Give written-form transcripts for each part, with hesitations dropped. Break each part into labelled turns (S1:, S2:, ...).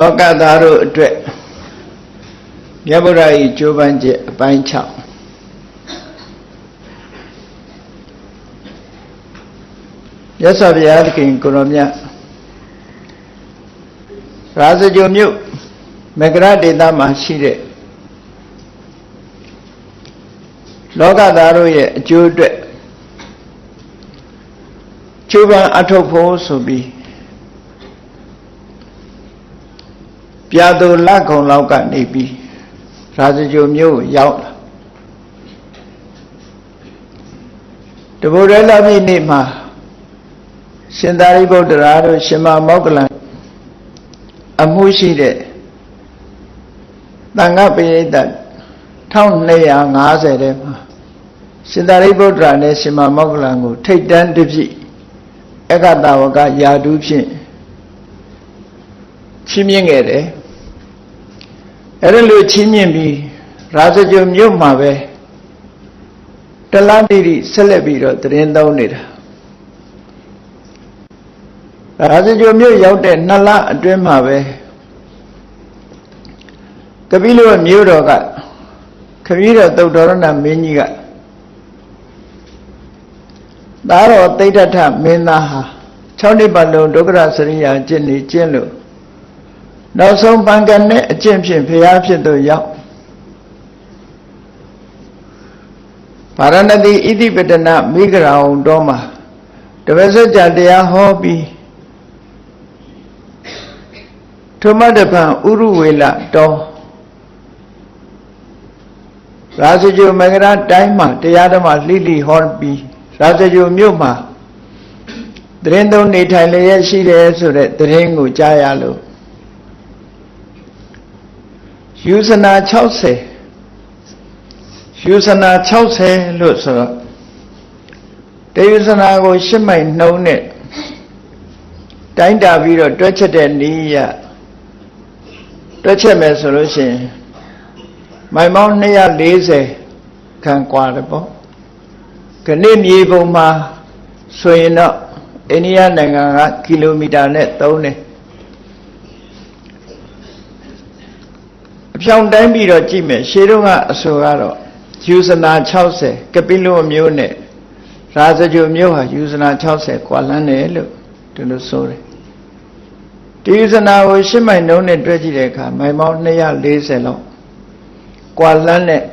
S1: လောကသားတို့အတွက်မြတ်ဗုဒ္ဓ၏ကြိုးပမ်းချက်အပိုင်း6ရသော်ဘုရားသခင်ကိုရောမြတ်ရာဇဂိုမြို့မကရဒေသမှာရှိတဲ့လောကသားတို့ရဲ့အကျိုးအတွက်ကြိုးပမ်းအထောက်ဖို့ဆိုပြီးပြာသူလက်ကုံလောက်ကနေပြီးရာဇဂိုမြို့ရောက်လာတဗုဒ္ဓလပိနေ့မှာရှင်သာရိပုတ္တရာတို့ရှင်မမောက္ကလံအမှုရှိတဲ့သံဃပရိသတ်1250ထဲမှာရှင်သာရိပုတ္တရာနဲ့ရှင်မမောက္ကလံကိုထိတ်တန်းတစ်ပြည့်အက္ခတဝကယာတုဖြင့်ချီးမြှင့်ခဲ့တယ်အဲ့ဒါလိုချီးမြှင့်ပြီးရာဇဂိုမြို့မှာပဲတလတိတိဆက်လက်ပြီးတော့တရင်သုံးနေတာရာဇဂိုမြို့ရောက်တဲ့2လအတွင်းမှာပဲကပိလဝမြို့တော်ကခမည်းတော်သုတ္တရဏမင်းကြီးကသားတော်သိဋ္ဌထမင်းသားဟာ6နှစ်ပတ်လုံးဒုက္ခရစရိယာကျင့်နေကျင့်လို့နောက်ဆုံးပံကန်တဲ့အကျင့်ဖြင့်ဘုရားဖြစ်သို့ရောက်ဗာရဏသီဣတိပတနမိဂရာုံတော်မှာတပည့်စကြာတရားဟောပြီးထိုမှတဖန်ဥရုဝေလတော်ရာဇဂိုမဂရတိုင်းမှာတရားဓမ္မလိလိဟောပြီးရာဇဂိုမြို့မှာတရင်သုံးနေထိုင်လျက်ရှိတယ်ဆိုတဲ့တရင်ကိုကြားရလို့ယူဇနာ60လို့ဆိုတော့တယူဇနာကို8မိုင်နှုံးနဲ့တိုင်းတာပြီးတော့တွက်ချက်တဲ့နည်းရတွက်ချက်မယ်ဆိုလို့ရှိရင်မိုင်ပေါင်း240ခန့်กว่าတယ်ပေါ့ခဏမြေပုံမှာဆိုရင်တော့အိန္ဒိယနိုင်ငံကကီလိုမီတာနဲ့3တယ်အဖြောင်တိုင်းပြီးတော့ကြည့်မယ်ရှေးတုန်းကအဆိုကတော့ယူဇနာ60ကပိလဝမြို့နဲ့ရာဇဂိုမြို့ဟာယူဇနာ60ကွာလန်းတယ်လို့ဒီလိုဆိုတယ်ဒီယူဇနာကို8မိုင်နှုန်းနဲ့တွဲကြည့်တဲ့အခါမိုင်ပေါင်း240လောက်ကွာလန်းတဲ့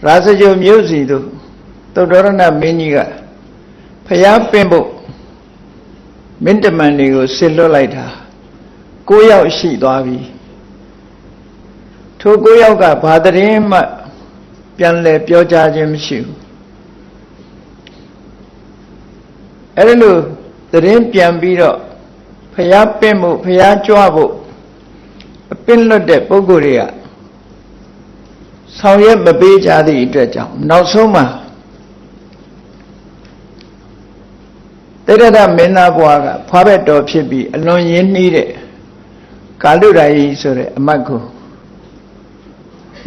S1: ရာဇဂိုမြို့စီတို့သုတ္တရဏမင်းကြီးကဖျားပင်ဖို့မင်းတမန်တွေကိုဆစ်လွတ်လိုက်တာ9ယောက်ရှိသွားပြီထို9ယောက်ကဘာတရင်မှပြန်လဲပြောကြခြင်းမရှိဘူးအဲ့ဒါလို့တရင်ပြန်ပြီးတော့ဖျားပင့်ဖို့ဖျားကြွဖို့အပင့်လွတ်တဲ့ပုဂ္ဂိုလ်တွေကဆောင်ရွက်မပေးကြသည့်အတွက်ကြောင့်နောက်ဆုံးမှာတိရဒမင်းသားဘွားကဖွားဘက်တော်ဖြစ်ပြီးအလွန်ရင်းနှီးတဲ့ကာလုရာယီဆိုတဲ့အမတ်ကို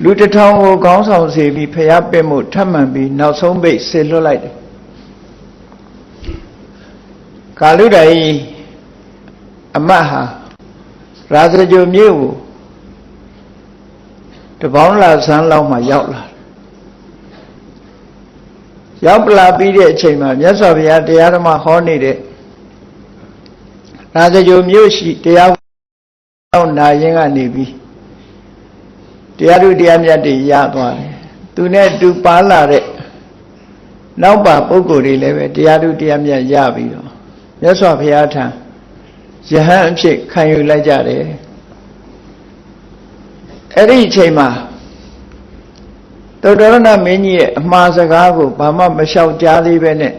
S1: လူ1000ကိုခေါင်းဆောင်စေပြီးဖျားပင့်မှုထပ်မံပြီးနောက်ဆုံးပိတ်ဆေလွတ်လိုက်တယ်ကာလုရာယီအမတ်ဟာရာဇဂိုမြို့ကိုတပေါင်းလာဆန်းလောက်မှရောက်လာရောက်လာပြီးတဲ့အချိန်မှာမြတ်စွာဘုရားတရားဓမ္မဟောနေတဲ့ရာဇဂိုမြို့ရှိတရားတော်နာရင်ကနေပြီးတရားဓုတရားမြတ်တွေရသွားတယ်သူနဲ့တူပါလာတဲ့နောက်ပါပုဂ္ဂိုလ်တွေလည်းပဲတရားဓုတရားမြတ်ရပြီးတော့မြတ်စွာဘုရားထံယဟန်အဖြစ်ခံယူလိုက်ကြတယ်အဲ့ဒီအချိန်မှာသုတ္တရဏမင်းကြီးရဲ့အမှားစကားကိုဘာမှမလျှောက်ကြားသေးပဲနဲ့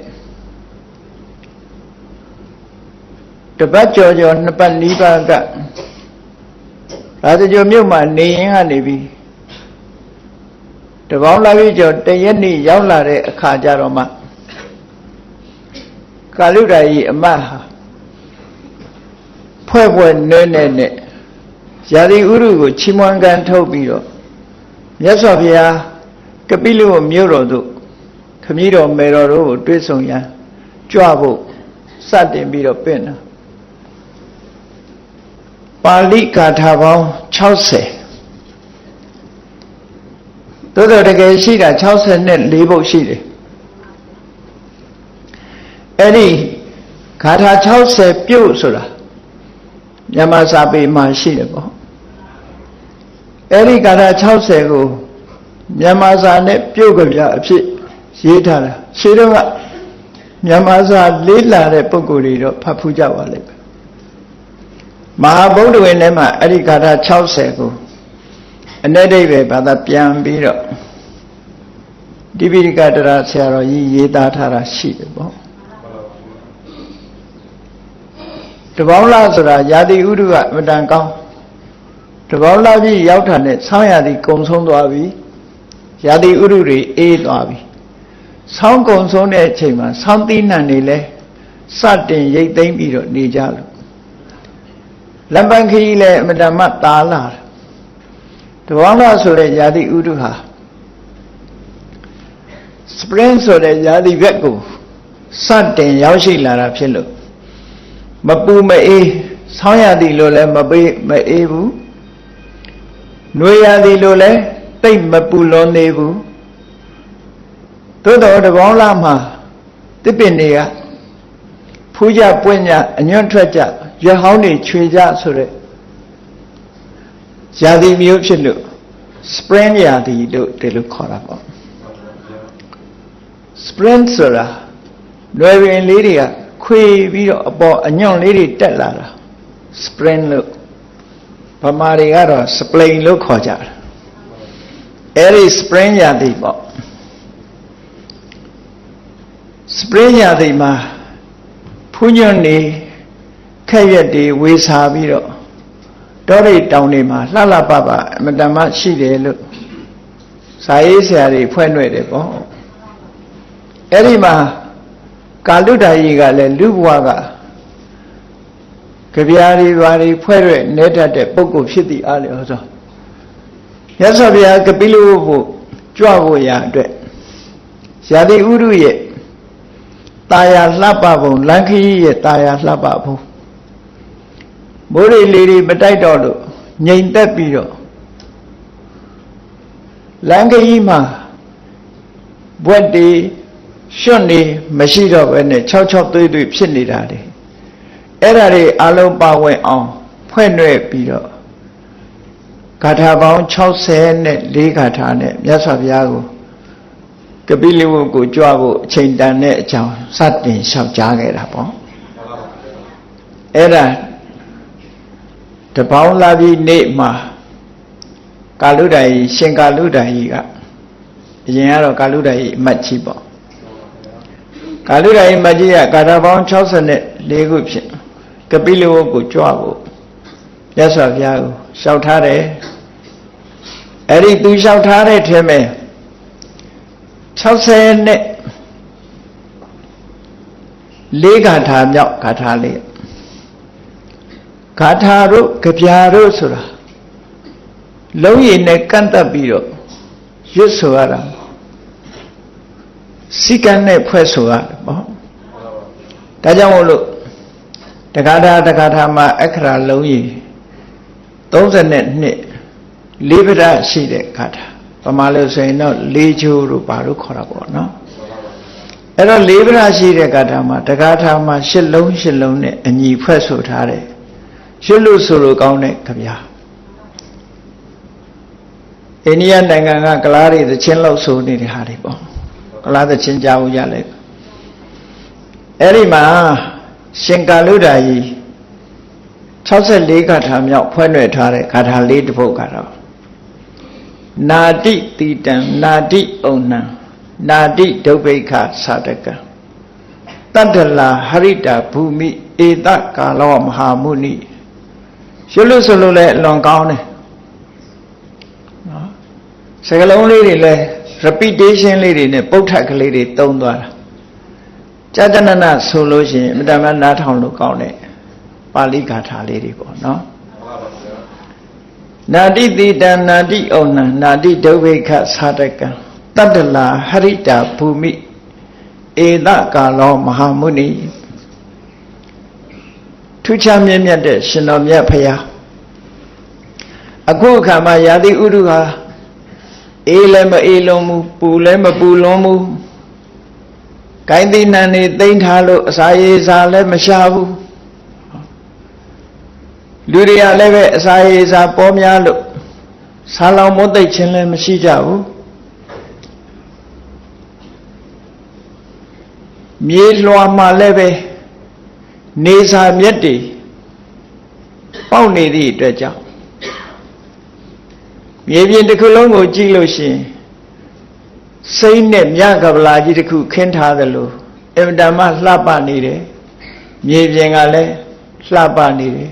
S1: တပတ်ကျော်2ပတ်နီးပါးကရာဇဂိုမြို့မှာနေရင်ကနေပြီးတပေါင်းလာပြီးကျော်တရက်နေ့ရောက်လာတဲ့အခါကျတော့မှကာလုရာယီအမတ်ဟာဖွဲ့နဲ့ရာဇီဥရုကိုချီးမွမ်းကန်ထုတ်ပြီးတော့မြတ်စွာဘုရားကပိလဝမြို့တော်သို့ခမည်းတော်မေတော်တို့ကိုတွေ့ဆုံရန်ကြွဖို့စတင်ပြီးတော့ပင့်တာ ပါဠိဂါထာပေါင်း60သို့တော်တကယ်ရှိတာ64ပုဒ်ရှိတယ်အဲ့ဒီဂါထာ60ပြုတ်ဆိုတာမြန်မာစာပေမှာရှိတယ်ပေါ့အဲ့ဒီဂါထာ60ကိုမြန်မာစာနဲ့ပြုတ်ကြပြအဖြစ်ရေးထားတာရှင်းတော့ကမြန်မာစာလေးလာတဲ့ပုဂ္ဂိုလ်တွေတော့ဖတ်ဖူးကြပါလိမ့်မယ်မဟာဗုဒ္ဓဝင်ထဲမှာအဲ့ဒီဂါထာ60ကိုအ내ဒိဗ္ဗေဘာသာပြန်ပြီးတော့တိပိဋကတရာဆရာတော်ကြီးရေးသားထားတာရှိတယ်ပေါ့တပေါင်းလားဆိုတာယာတိဥဒုကအမတန်ကောင်းတပေါင်းလားကြီးရောက်တာနဲ့ဆောင်းရာသီကုံဆုံးသွားပြီယာတိဥဒုတွေအေးသွားပြီဆောင်းကုံဆုံးတဲ့အချိန်မှာဆောင်းသီးနှံတွေလဲစတင်ရိတ်သိမ်းပြီးတော့နေကြလို့လမ်းပန်းခရီးလဲအမတန်မှတာလာတပေါင်းလားဆိုတဲ့ယာတိဥဒုဟာspring ဆိုတဲ့ယာတိဘက်ကိုစတင်ရောက်ရှိလာတာဖြစ်လို့မပူမအေးဆောင်းရသည်လို့လည်းမအေးဘူးနွေရသည်လို့လည်းတိတ်မပူလွန်နေဘူးသို့တော်တပေါင်းလားမှာတစ်ပင်တွေကဖူးကြပွင့်ကြအညွန့်ထွက်ကြရွက်ဟောင်းတွေခြွေကြဆိုတဲ့ရာသီမျိုးဖြစ်လို့ spring ရာသီလို့ဒီလိုခေါ်တာပေါ့ spring ဆိုတာလွယ်ပင်လေးတွေကခွေပြီးတော့အပေါ်အညွန့်လေးတွေတက်လာတာ spring လို့ဗမာတွေကတော့ spring လို့ခေါ်ကြတယ်အဲ့ဒီ spring ရာသီပေါ့ spring ရာသီမှာဖူးညွန့်နေခက်ရက်တွေဝေစာပြီးတော့တောရိပ်တောင်တွေမှာလှလှပပအမတန်မှရှိတယ်လို့စာရေးဆရာတွေဖွဲ့နှွဲ့တယ်ပေါ့အဲ့ဒီမှာကာလုဒ္ဒကြီးကလည်းလူဘဝကကြပြားတွေဘာတွေဖွဲ့ရွက်နေတတ်တဲ့ပုဂ္ဂိုလ်ဖြစ်သည်အားလျော်စွာမြတ်စွာဘုရားကပိလဝုဖို့ကြွဖို့ရာအတွက်ယာတိဥရုရဲ့တာယာလှပပုံလန်ခရီးရဲ့တာယာလှပပုံမိုးရီလေးတွေမတိုက်တော့လို့ငြိမ်သက်ပြီးတော့လန်ခရီးမှာဘွက်တွေရွှွန့်နေမရှိတော့ဘဲနဲ့6သွေးသွေးဖြစ်နေတာလေအဲ့ဒါတွေအလုံးပါဝင်အောင်ဖွဲ့နှဲ့ပြီးတော့ဂါထာပေါင်း64ဂါထာနဲ့မြတ်စွာဘုရားကိုကပိလဝုကိုကြွဖို့အချိန်တန်တဲ့အကြောင်းစတင်လျှောက်ကြားခဲ့တာပေါ့အဲ့ဒါတပေါင်းလာပြီးနေ့မှာကာလုဒ္ဒကြီးရှင်ကာလုဒ္ဒကြီးကအရင်ကတော့ကာလုဒ္ဒကြီးအမတ်ကြီးပေါ့ကာလုဒ္ဒကြီးမကြီးကဂါထာပေါင်း64ခုဖြစ်ကပိလဝုကိုကြွဖို့မြတ်စွာဘုရားကိုလျှောက်ထားတယ်အဲ့ဒီသူလျှောက်ထားတဲ့ထဲမှာ60နဲ့4ဂါထာမြောက်ဂါထာလေးဂါထာတို့ကြပြာတို့ဆိုတာလုံးရည်နဲ့ကန့်တက်ပြီးတော့ရွတ်ဆိုရတာစိကံနဲ့ဖွဲ့ဆိုရတယ်ပေါ့ဒါကြောင့်မို့လို့တက္ကထာမှာအခရာလုံးရည်32လေးပဒရှိတဲ့ဂါထာပမာလို့ဆိုရင်တော့လေးချိုးတို့ဘာလို့ခေါ်တာပေါ့နော်အဲ့တော့လေးပဒရှိတဲ့ဂါထာမှာတက္ကထာမှာ8လုံးနဲ့အညီဖွဲ့ဆိုထားတယ်ရွတ်လို့ဆိုလို့ကောင်းတဲ့ကြပြာအိန္ဒိယနိုင်ငံကကလားတွေသချင်းလောက်ဆိုနေတဲ့ဟာတွေပေါ့ကလားသချင်းကြားဖို့ရလဲအဲ့ဒီမှာရှင်ကာလုဒ္ဒကြီး64ဂါထာမြောက်ဖွဲ့နှဲ့ထားတဲ့ဂါထာလေးတစ်ပုဒ်ကတော့နာတိတိတံနာတိဩနံနာတိဒုဗ္ဗိခသာတကံတတ္တလာဟရိတာဘူမိဧတကာလောမဟာမုနိရွတ်လို့ဆိုလို့လည်းအလွန်ကောင်းတယ်နော်စကားလုံးလေးတွေလည်း repetition လေးတွေနဲ့ပုဋ္ဌကလေးတွေတုံးသွားတာကြာတနနဆိုလို့ရှိရင်အမတမနားထောင်လို့ကောင်းတယ်ပါဠိဂါထာလေးတွေပေါ့နော်နာတိတိတံနာတိဩနံနာတိဒုဗ္ဗိခသာတကံတတ္တလာဟရိတာဘူမိဧတကာလောမဟာမုနိထူးခြားမြတ်တဲ့ရှင်တော်မြတ်ဖရာ အခုအခါမှာယာတိဥဒုဟာအေးလည်းမအေးလုံးဘူးပူလည်းမပူလုံးဘူးကိုင်းသိနှံနေသိမ့်ထားလို့အစာရေစာလည်းမရှာဘူးလူတွေကလည်းပဲအစာရေစာပေါ်များလို့ဆာလောင်မွတ်သိပ်ခြင်းလည်းမရှိကြဘူးမြေလွှာမှာလည်းပဲနေစာမြက်တွေပေါက်နေသည့်အတွက်ကြောင့်မြေပြင်တစ်ခုလုံးကိုကြည့်လို့ရှိရင်စိမ့်နဲ့မြကပလာကြီးတစ်ခုခင်းထားသလိုအင်မတန်မှလှပနေတယ်မြေပြင်ကလည်းလှပနေတယ်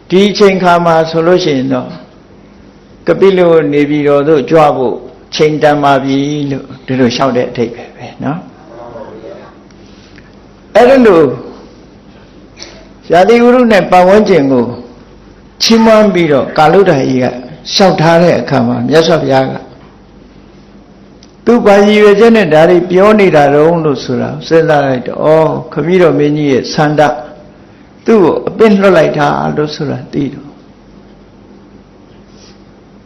S1: ဒီအချိန်ခါမှာဆိုလို့ရှိရင်တော့ကပိလနေပြည်တော်သို့ကြွဖို့ချိန်တန်ပါပြီလို့ဒီလိုလျှောက်တဲ့အထိပ္ပယ်ပဲเนาะအဲ့ဒါလို့ယာတိဥရုနဲ့ပတ်ဝန်းကျင်ကိုချီးမွမ်းပြီးတော့ကာလုဒ္ဒဟိကလျှောက်ထားတဲ့အခါမှာမြတ်စွာဘုရားကသူ့ဘာရည်ရွယ်ချက်နဲ့ဒါတွေပြောနေတာတော့လို့ဆိုတာစဉ်းစားလိုက်တော့ဩခမည်းတော်မင်းကြီးရဲ့ဆန္ဒသူ့ကိုအပင့်လွှတ်လိုက်တာလို့ဆိုတာသိတော့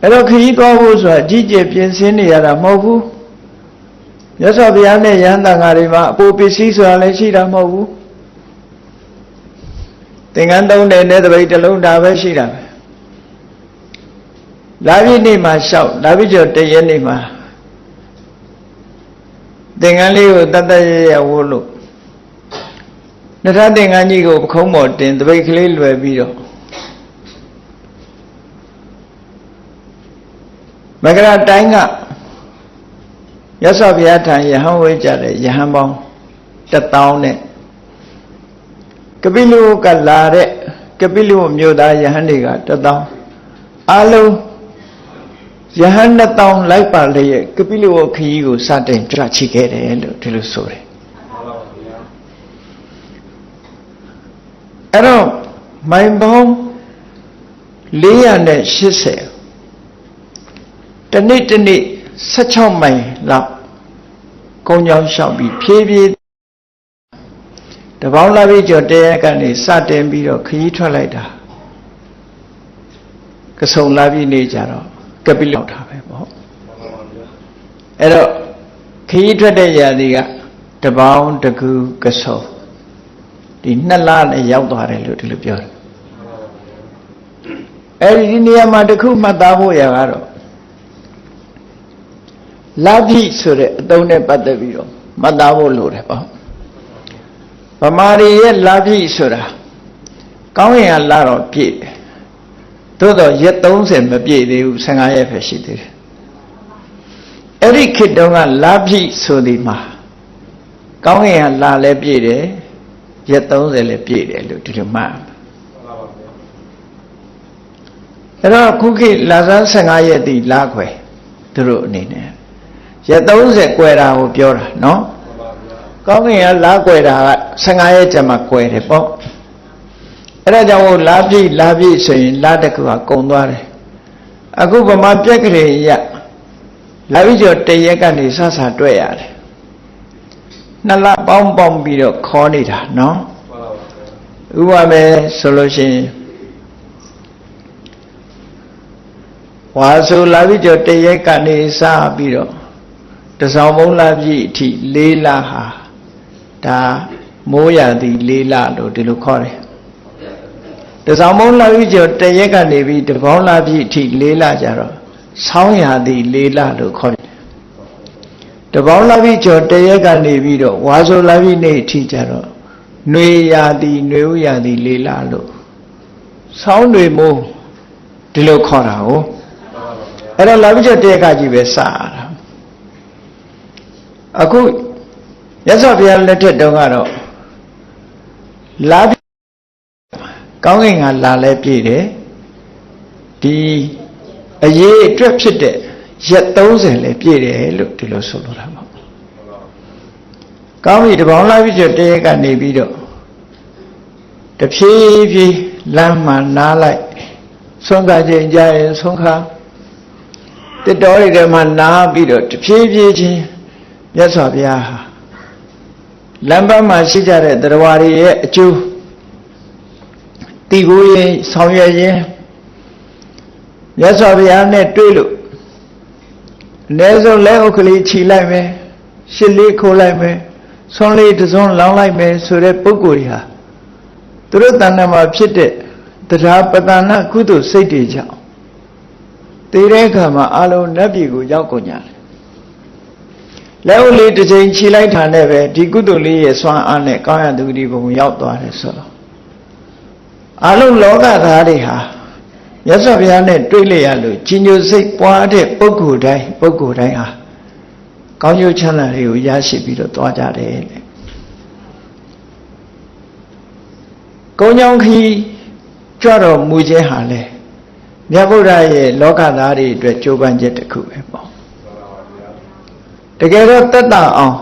S1: အဲ့တော့ခရီးသွားဖို့ဆိုတာကြီးကျယ်ပြင်ဆင်နေရတာမဟုတ်ဘူးမြတ်စွာဘုရားနဲ့ယဟန်တန်ဃာတွေမှာအပိုပစ္စည်းဆိုတာလည်းရှိတာမဟုတ်ဘူးသင်္ကန်းသုံးတဲ့နဲ့တပိတ်တစ်လုံးဒါပဲရှိတာပဲလာပြီနေ့မှာလျှောက်လာပြီကျော်တရက်နေ့မှာသင်္ကန်းလေးကိုတတ်တတ်ရရဝိုးလို့နှစ်ထပ်သင်္ကန်းကြီးကိုပခုံးပေါ်တင်တပိတ်ကလေးလွယ်ပြီးတော့မကရတိုင်းကရသော်ဘုရားထံယဟန်ဝဲကြတဲ့ယဟန်ပေါင်း1000နဲ့ကပိလုကလာတဲ့ကပိလုမြို့သားယဟန်တွေက1000အားလုံးယဟန်2000လိုက်ပါလျက်ကပိလုခရီးကိုစတင်ကြွချခဲ့တယ်လို့ဒီလိုဆိုတယ်အဲ့တော့မိုင်ပေါင်း480တနေ့တနေ့16မိုင်လောက်ကုန်းကြောင်းလျှောက်ပြီးဖြည်းဖြည်းတပေါင်းလာပြီးကျော်တဲကနေစတင်ပြီးတော့ခရီးထွက်လိုက်တာကဆုံလာပြီးနေကြတော့ကပိလောက်တာပဲပေါ့အဲ့တော့ခရီးထွက်တဲ့ຢာဒီကတပေါင်းတကူကဆုံဒီ2လနဲ့ရောက်သွားတယ်လို့ဒီလိုပြောတယ်အဲ့ဒီနေရာမှာတခုမှတ်သားဖို့ရကတော့လာပြီဆိုတဲ့အသုံးနဲ့ပတ်သက်ပြီးတော့မှတ်သားဖို့လိုတယ်ပေါ့ဗမာတွေရဲ့လာပြီဆိုတာကောင်းရင်ကလာတော့ပြည့်တယ်သို့တော့ရက်30မပြည့်သေးဘူး15ရက်ပဲရှိသေးတယ်အဲ့ဒီခေတ်တုန်းကလာပြီဆိုဒီမှာကောင်းရင်ကလာလည်းပြည့်တယ်ရက်30လည်းပြည့်တယ်လို့ဒီလိုမှတ်အဲ့တော့ခုခေတ်လာဆန်း15ရက်တိလာခွဲသူတို့အနေနဲ့ရက်30ကွယ်တာကိုပြောတာနော်ကောင်းကင်ကလာကွယ်တာက15ရက်ကျမှကွယ်တယ်ပေါ့အဲ့ဒါကြောင့်လာပြည့်ဆိုရင်လာတစ်ခုကကုံသွားတယ်အခုဗမာပြက်ကလေးရလာပြီးကျော်တရက်ကနေစစတွေ့ရတယ်2လပေါင်းပြီးတော့ခေါ်နေတာနော်ဥပမာဆိုလို့ရှိရင်ဝါဆိုလာပြီးကျော်တရက်ကနေစပြီးတော့တစောင်းမုံလာပြည့်အထိ4လဟာဒါမိုးရာသီ4လလို့ဒီလိုခေါ်တယ်တစောင်းမုံလာပြည့်ကျော်တရက်ကနေပြီးတပေါင်းလာပြည့်အထိ4လကြတော့ဆောင်းရာသီ4လလို့ခေါ်တယ်တပေါင်းလာပြည့်ကျော်တရက်ကနေပြီးတော့ဝါဆိုလာပြည့်နေ့အထိကြတော့နွေရာသီနွေဥရာသီ4လလို့ဆောင်းတွေမိုးဒီလိုခေါ်တာကိုအဲ့တော့လာပြည့်ကျော်တရက်ကကြီးပဲစရတာအခုရသော်ဘုရားလက်ထက်တုန်းကတော့လာကောင်းကင်ကလာလဲပြည့်တယ်ဒီအရေးအတွက်ဖြစ်တဲ့ရက်30လဲပြည့်တယ်လို့ဒီလိုဆိုလိုတာပေါ့ကောင်းပြီတပေါင်းလာပြီးတော့တရက်ကနေပြီးတော့တဖြည်းဖြည်းလမ်းမှနားလိုက်ဆုံးခါချိန်ကြရင်ဆုံးခါတစ်တော်တွေထဲမှာနားပြီးတော့တဖြည်းဖြည်းချင်းမြတ်စွာဘုရားဟာလမ်းပန်းမှာရှိကြတဲ့တရားတွေရဲ့အကျိုးတည်ကိုရင်ဆောင်ရွက်ရင် မြတ်စွာဘုရားနဲ့တွေ့လို့အနည်းဆုံးလက်ဥက္ကလေးခြိလိုက်မယ်ရှစ်လေးခိုးလိုက်မယ်ဆွန်လေးတစ်စုံလောင်းလိုက်မယ်ဆိုတဲ့ပုဂ္ဂိုလ်တွေဟာသူတို့တဏ္ဍာမှာဖြစ်တဲ့တရားပတ္တနာကုသိုလ်စိတ်တွေကြောင့်တည်တဲ့အခါမှာအလုံးနတ်ပြည်ကိုရောက်ကုန်ကြတယ်လက်ဥလေးတစ်ချိန်ခြိလိုက်တာနဲ့ပဲဒီကုသိုလ်လေးရဲ့စွမ်းအားနဲ့ကောင်းရသူဒီဘုံရောက်သွားတယ်ဆိုတော့အလုံးလောကသားတွေဟာမြတ်စွာဘုရားနဲ့တွေ့လျက်လို့ကြီးညိုစိတ်ပွားတဲ့ပုဂ္ဂိုလ်တိုင်းဟာကောင်းကျိုးချမ်းသာတွေကိုရရှိပြီးတော့သွားကြတယ်လေကုန်းကြောင်းခီးကြွတော်မူခြင်းဟာလေမြတ်ဗုဒ္ဓရဲ့လောကသားတွေအတွက်ကြိုးပမ်းချက်တစ်ခုပဲပေါ့တကယ်တော့တတ်တာအောင်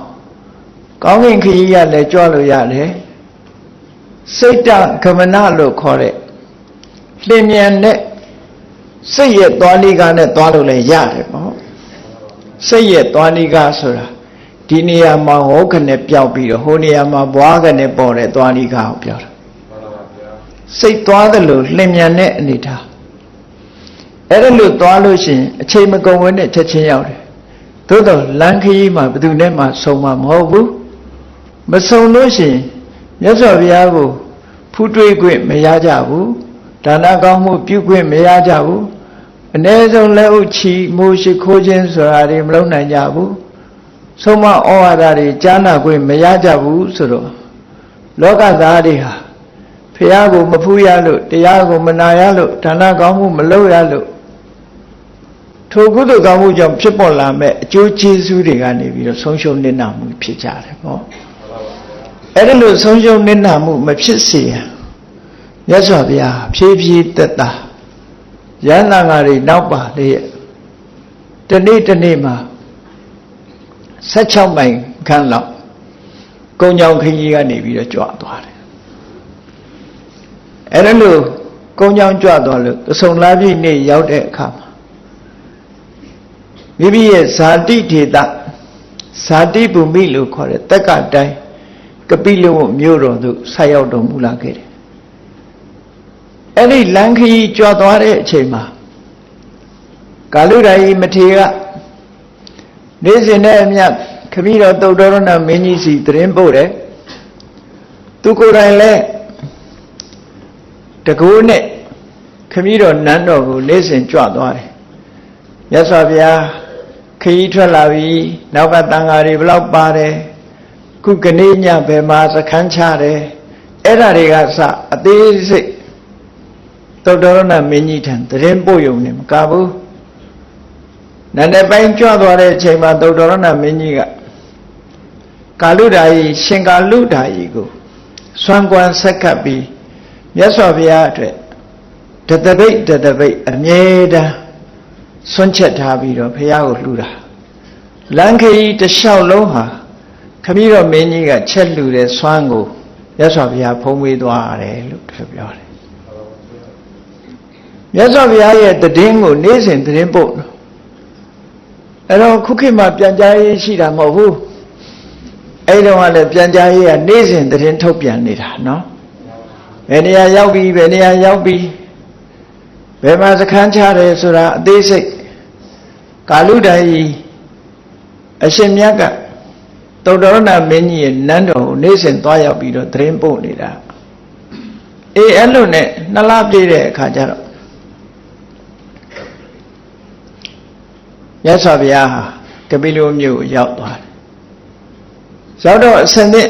S1: ကောင်းကင်ခရီးရလည်းကြွလို့ရတယ်စိတ်တကမနလို့ခေါ်တဲ့လင်းမြန်တဲ့စိတ်ရဲ့သွားလိကနဲ့သွားလို့လည်းရတယ်ပေါ့စိတ်ရဲ့သွားလိကဆိုတာဒီနေရာမှာဟောကနေပြောက်ပြီးတော့ဟိုနေရာမှာဘွားကနေပေါ်တဲ့သွားလိကကိုပြောတာစိတ်သွားတယ်လို့လင်းမြန်တဲ့အနေထားအဲ့ဒါလို့သွားလို့ရှိရင်အချိန်မကုန်ဝင်နဲ့ချက်ချင်းရောက်တယ်သို့တော့လမ်းခရီးမှာဘယ်သူနဲ့မှဆုံမှာမဟုတ်ဘူးမဆုံလို့ရှိရင်မြတ်စွာဘုရားကိုဖူးတွေးခွင့်မရကြဘူးဒါနကောင်းမှုပြုခွင့်မရကြဘူးအ ਨੇ ဆုံးလက်ဥချီမိုးရှိခိုးခြင်းဆိုတာတွေမလုပ်နိုင်ကြဘူးဆုံးမဩဝါဒတွေကြားနာခွင့်မရကြဘူးဆိုတော့လောကသားတွေဟာဘုရားကိုမဖူးရလို့တရားကိုမနာရလို့ဒါနကောင်းမှုမလုပ်ရလို့ထိုကုသိုလ်ကောင်းမှုကြောင့်ဖြစ်ပေါ်လာမဲ့အကျိုးကျေးဇူးတွေကနေပြီးတော့ဆုံးရှုံးနစ်နာမှုဖြစ်ကြတယ်ပေါ့အဲ့ဒါလို့ဆုံးရှုံးနစ်နာမှုမဖြစ်စေရန်မြတ်စွာဘုရားဖြည်းဖြည်းသက်သာရဟန္တာငါတွေနောက်ပါလေတနေ့တနေ့မှာ16မိုင်ခန့်လောက်ကုန်းကြောင်ခရီးကနေပြီးတော့ကြွသွားတယ်အဲ့ဒါလို့ကုန်းကြောင်ကြွသွားလို့အစုံလာပြည့်နေ့ရောက်တဲ့အခါမှာမိမိရဲ့ဇာတိဒေသဇာတိဘူမိလို့ခေါ်တဲ့တက္ကတိုင်းကပိလဝမြို့တော်သို့ဆက်ရောက်တော်မူလာခဲ့တယ်အဲ့ဒီလမ်းခရီးကြွသွားတဲ့အချိန်မှာကာလုဒ္ဒရာမထေရကနေ့စဉ်နဲ့အမျှခမည်းတော်သုတ္တရဏမင်းကြီးစီတရင်ပို့တယ်သူကိုယ်တိုင်လည်းတကူနဲ့ခမည်းတော်နန်းတော်ကိုနေ့စဉ်ကြွသွားတယ်မြတ်စွာဘုရားခရီးထွက်လာပြီနောက်ကတန်ဃာတွေဘလောက်ပါတယ်ခုကနေ့ညဘယ်မှာစခန်းချတယ်အဲ့ဒါတွေကစအသေးစိတ်သုတ္တရဏမင်းကြီးထံတရင်ပို့ယုံနေမကဘူးနန္ဒပိုင်းကြွသွားတဲ့အချိန်မှာသုတ္တရဏမင်းကြီးကကာလုဒ္ဒရာရှင်ကာလုဒ္ဒရာကိုစွမ်းကွမ်းဆက်ကပ်ပြီးမြတ်စွာဘုရားအတွက်တတပိတ်အမြဲတမ်းဆွန့်ချက်ထားပြီးတော့ဘုရားကိုလှူတာလမ်းခရီးတစ်လျှောက်လုံးဟာခမည်းတော်မင်းကြီးကချက်လှူတဲ့စွမ်းကိုမြတ်စွာဘုရားဖုံးဝေးသွားတယ်လို့ပြောတယ်မြတ်စွာဘုရားရဲ့တည်င်းကိုနေ့စဉ်တည်င်းပို့အဲ့တော့ခုခေတ်မှာပြန်ကြားရေးရှိတာမဟုတ်ဘူးအဲ့တော့ကလည်းပြန်ကြားရေးကနေ့စဉ်တည်င်းထုတ်ပြန်နေတာနော်ဘယ်နေရာရောက်ပြီဘယ်နေရာရောက်ပြီဘယ်မှာစခန်းချတယ်ဆိုတာအသေးစိတ်ကာလုဒ္ဒရာအရှင်မြတ်ကသုတ္တရဏမင်းကြီးရဲ့နန်းတော်ကိုနေ့စဉ်သွားရောက်ပြီးတော့တရင်ပို့နေတာအေးအဲ့လိုနဲ့နှစ်လပြည့်တဲ့အခါကျတော့မြတ်စွာဘုရားဟာကပိလဝမြို့ကိုရောက်သွားတယ်ရောက်တော့အစနစ်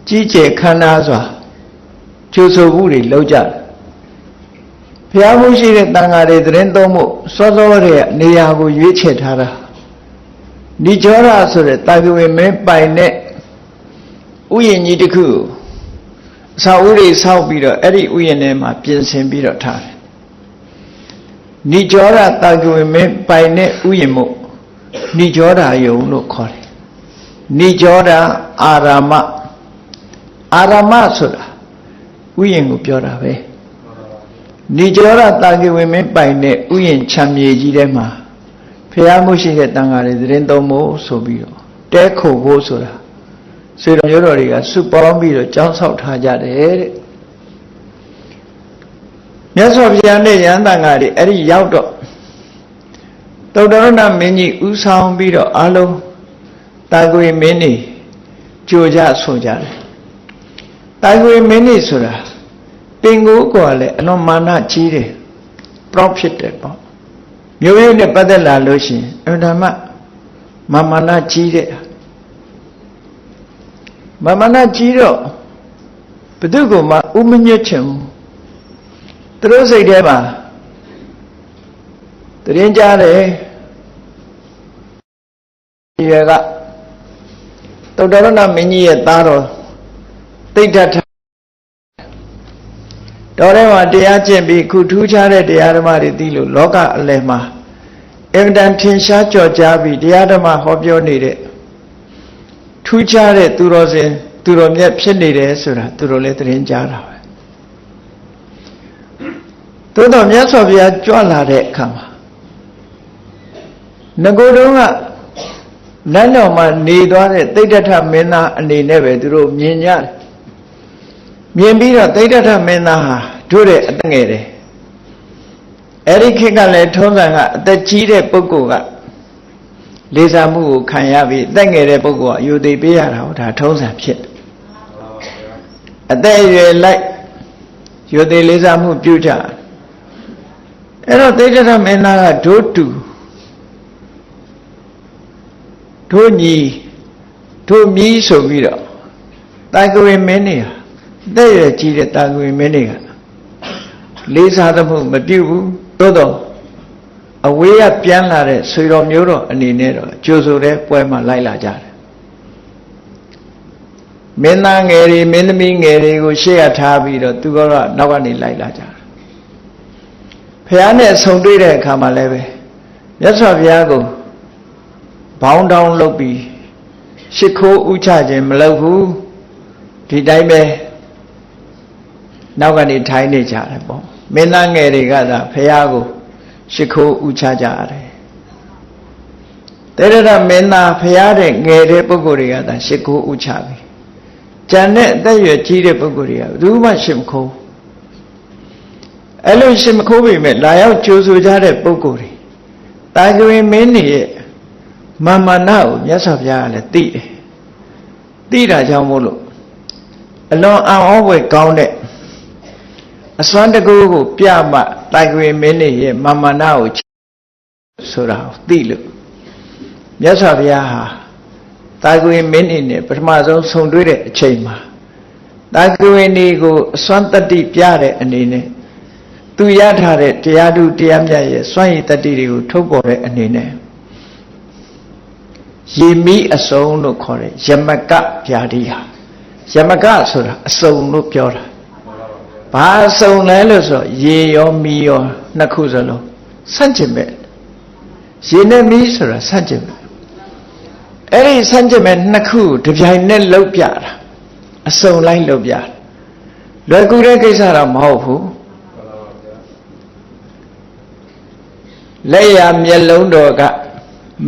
S1: ကြီးကျယ်ခမ်းနားစွာကျိုးဆိုမှုတွေလုပ်ကြတယ်ဘုရားမှုရှိတဲ့တန်ဃာတွေသတင်းသုံးမှုစောစောတဲ့နေရာကိုရွေးချယ်ထားတာနိကြောရဆိုတဲ့တာဂဝေမင်းပိုင်တဲ့ဥယျာဉ်ကြီးတစ်ခုအစာဥတွေဆောက်ပြီးတော့အဲ့ဒီဥယျာဉ်ထဲမှာပြင်ဆင်ပြီးတော့ထားတယ်နိကြောရတာဂဝေမင်းပိုင်တဲ့ဥယျာဉ်မို့နိကြောရယုံလို့ခေါ်တယ်နိကြောရအာရမဆိုတာဥယျာဉ်ကိုပြောတာပဲနိကြောရတာဂဝေမင်းပိုင်တဲ့ဥယျာဉ်ချမ်းမြေကြီးထဲမှာဘုရားမှုရှိတဲ့တန်ဃာတွေသတင်းသုံးဖို့ဆိုပြီးတော့တဲခုဖို့ဆိုတာဆွေတော်ရိုးတော်တွေကစုပေါင်းပြီးတော့ကြောင်းဆောက်ထားကြတယ်တဲ့ မြတ်စွာဘုရားနဲ့ယန္တန်ကတွေအဲ့ဒီရောက်တော့သုတ္တရဏမင်းကြီးဥဆောင်ပြီးတော့အလုံးတာကွေမင်းကြီးကြိုကြဆိုကြတယ်တာကွေမင်းကြီးဆိုတာပင်ကိုကလည်းအလွန်မာနကြီးတယ် profit တယ်ပေါ့မျိုးရိုးနဲ့ပတ်သက်လာလို့ရှိရင်အမှန်မှမာနကြီးတဲ့မာနကြီးတော့ဘယ်သူကမှဥမညွတ်ချင်ဘူးသူတို့စိတ်ထဲမှာတရင်ကြားတယ်ဒီကသုတ္တရဏမင်းကြီးရဲ့သားတော်တိဋ္ဌထတော်ထဲမှာတရားကျင့်ပြီးခုထူးခြားတဲ့တရားဓမ္မတွေသိလို့လောကအလယ်မှာအင်တန်ထင်ရှားကြော်ကြားပြီးတရားဓမ္မဟောပြောနေတဲ့ထူးခြားတဲ့သူတော်စင်သူတော်မြတ်ဖြစ်နေတယ်ဆိုတာသူတို့လည်းသတင်းကြားတာပဲသို့တော်မြတ်စွာဘုရားကြွလာတဲ့အခါမှာငကိုယ်တုန်းကလမ်းတော်မှာနေသွားတဲ့တိဋ္ဌထမင်းသားအနေနဲ့ပဲသူတို့မြင်ကြတယ်မြင်ပြီးတော့တိဋ္ဌထမင်းသားဟာတို့တဲ့အသက်ငယ်တယ်အဲ့ဒီခေတ်ကလည်းထုံးစံကအသက်ကြီးတဲ့ပုဂ္ဂိုလ်ကလေးစားမှုကိုခံရပြီးအသက်ငယ်တဲ့ပုဂ္ဂိုလ်ကအယူသိပေးရတာဟောဒါထုံးစံဖြစ်တယ်အသက်အရွယ်လိုက်ယူသိလေးစားမှုပြုကြအဲ့တော့တိဋ္ဌထမင်းသားကတို့တူတို့ညီတို့မြီးဆိုပြီးတော့တာကဝေမင်းနေဟာအသက်အရွယ်ကြီးတဲ့တာကဝေမင်းတွေကလေးစားသမှုမပြုဘူးသို့တော့အဝေးကပြန်လာတဲ့ဆွေတော်မျိုးတော်အနေနဲ့တော့ကြိုဆိုတဲ့ပွဲမှာလိုက်လာကြတယ်မင်းသားငယ်တွေမင်းသမီးငယ်တွေကိုရှေ့ရထားပြီးတော့သူကတော့နောက်ကနေလိုက်လာကြတယ်ဖះနဲ့ဆုံတွေ့တဲ့အခါမှာလည်းပဲမြတ်စွာဘုရားကိုဘောင်းတောင်းလုပ်ပြီးရှ िख ိုးဥချခြင်းမလုပ်ဘူးဒီတိုင်းပဲနောက်ကနေထိုင်နေကြတယ်ပေါ့မင်းသားငယ်တွေကသာဖះကိုရှ िख ိုးဥချကြရတယ်တေရရမင်းသားဖះတဲ့ငယ်တဲ့ပုဂ္ဂိုလ်တွေကသာရှ िख ိုးဥချပြီကျန်တဲ့အသက်အရွယ်ကြီးတဲ့ပုဂ္ဂိုလ်တွေကဘယ်သူမှရှ िख ိုးအဲ့လိုရှ िख ိုးပြီမဲ့လာရောက်ကြိုဆိုကြတဲ့ပုဂ္ဂိုလ်တွေတာကဝေမင်းကြီးရဲ့မာမနာကိုမြတ်စွာဘုရားကလည်းသိတယ်သိတာကြောင့်မို့လို့အလွန်အံ့ဩဖွယ်ကောင်းတဲ့အစွမ်းတကူကိုပြမှတာကဝေမင်းကြီးရဲ့မာမနာကိုဆိုတာကိုသိလို့မြတ်စွာဘုရားဟာတာကဝေမင်းကြီးနဲ့ပထမဆုံးဆုံတွေ့တဲ့အချိန်မှာတာကဝေနေကိုအစွမ်းတတ္တိပြတဲ့အနေနဲ့သူရထားတဲ့တရားဓုတရားမြတ်ရဲ့စွမ်းရည်တတ္တိတွေကိုထုတ်ပေါ်တဲ့အနေနဲ့ရေမီးအစုံလို့ခေါ်တဲ့ယမကဗျာတိဟာယမကဆိုတာအစုံလို့ပြောတာဘာအစုံလဲလို့ဆိုတော့ရေရောမီးရောနှစ်ခုစလုံးဆန့်ကျင်ပဲရေနဲ့မီးဆိုတာဆန့်ကျင်ပဲအဲ့ဒီဆန့်ကျင်ပဲနှစ်ခုတပြိုင်နက်လှုပ်ပြတာအစုံလိုက်လှုပ်ပြတာလွယ်ကူတဲ့ကိစ္စတော့မဟုတ်ဘူးလက်ရမျက်လုံးတော်က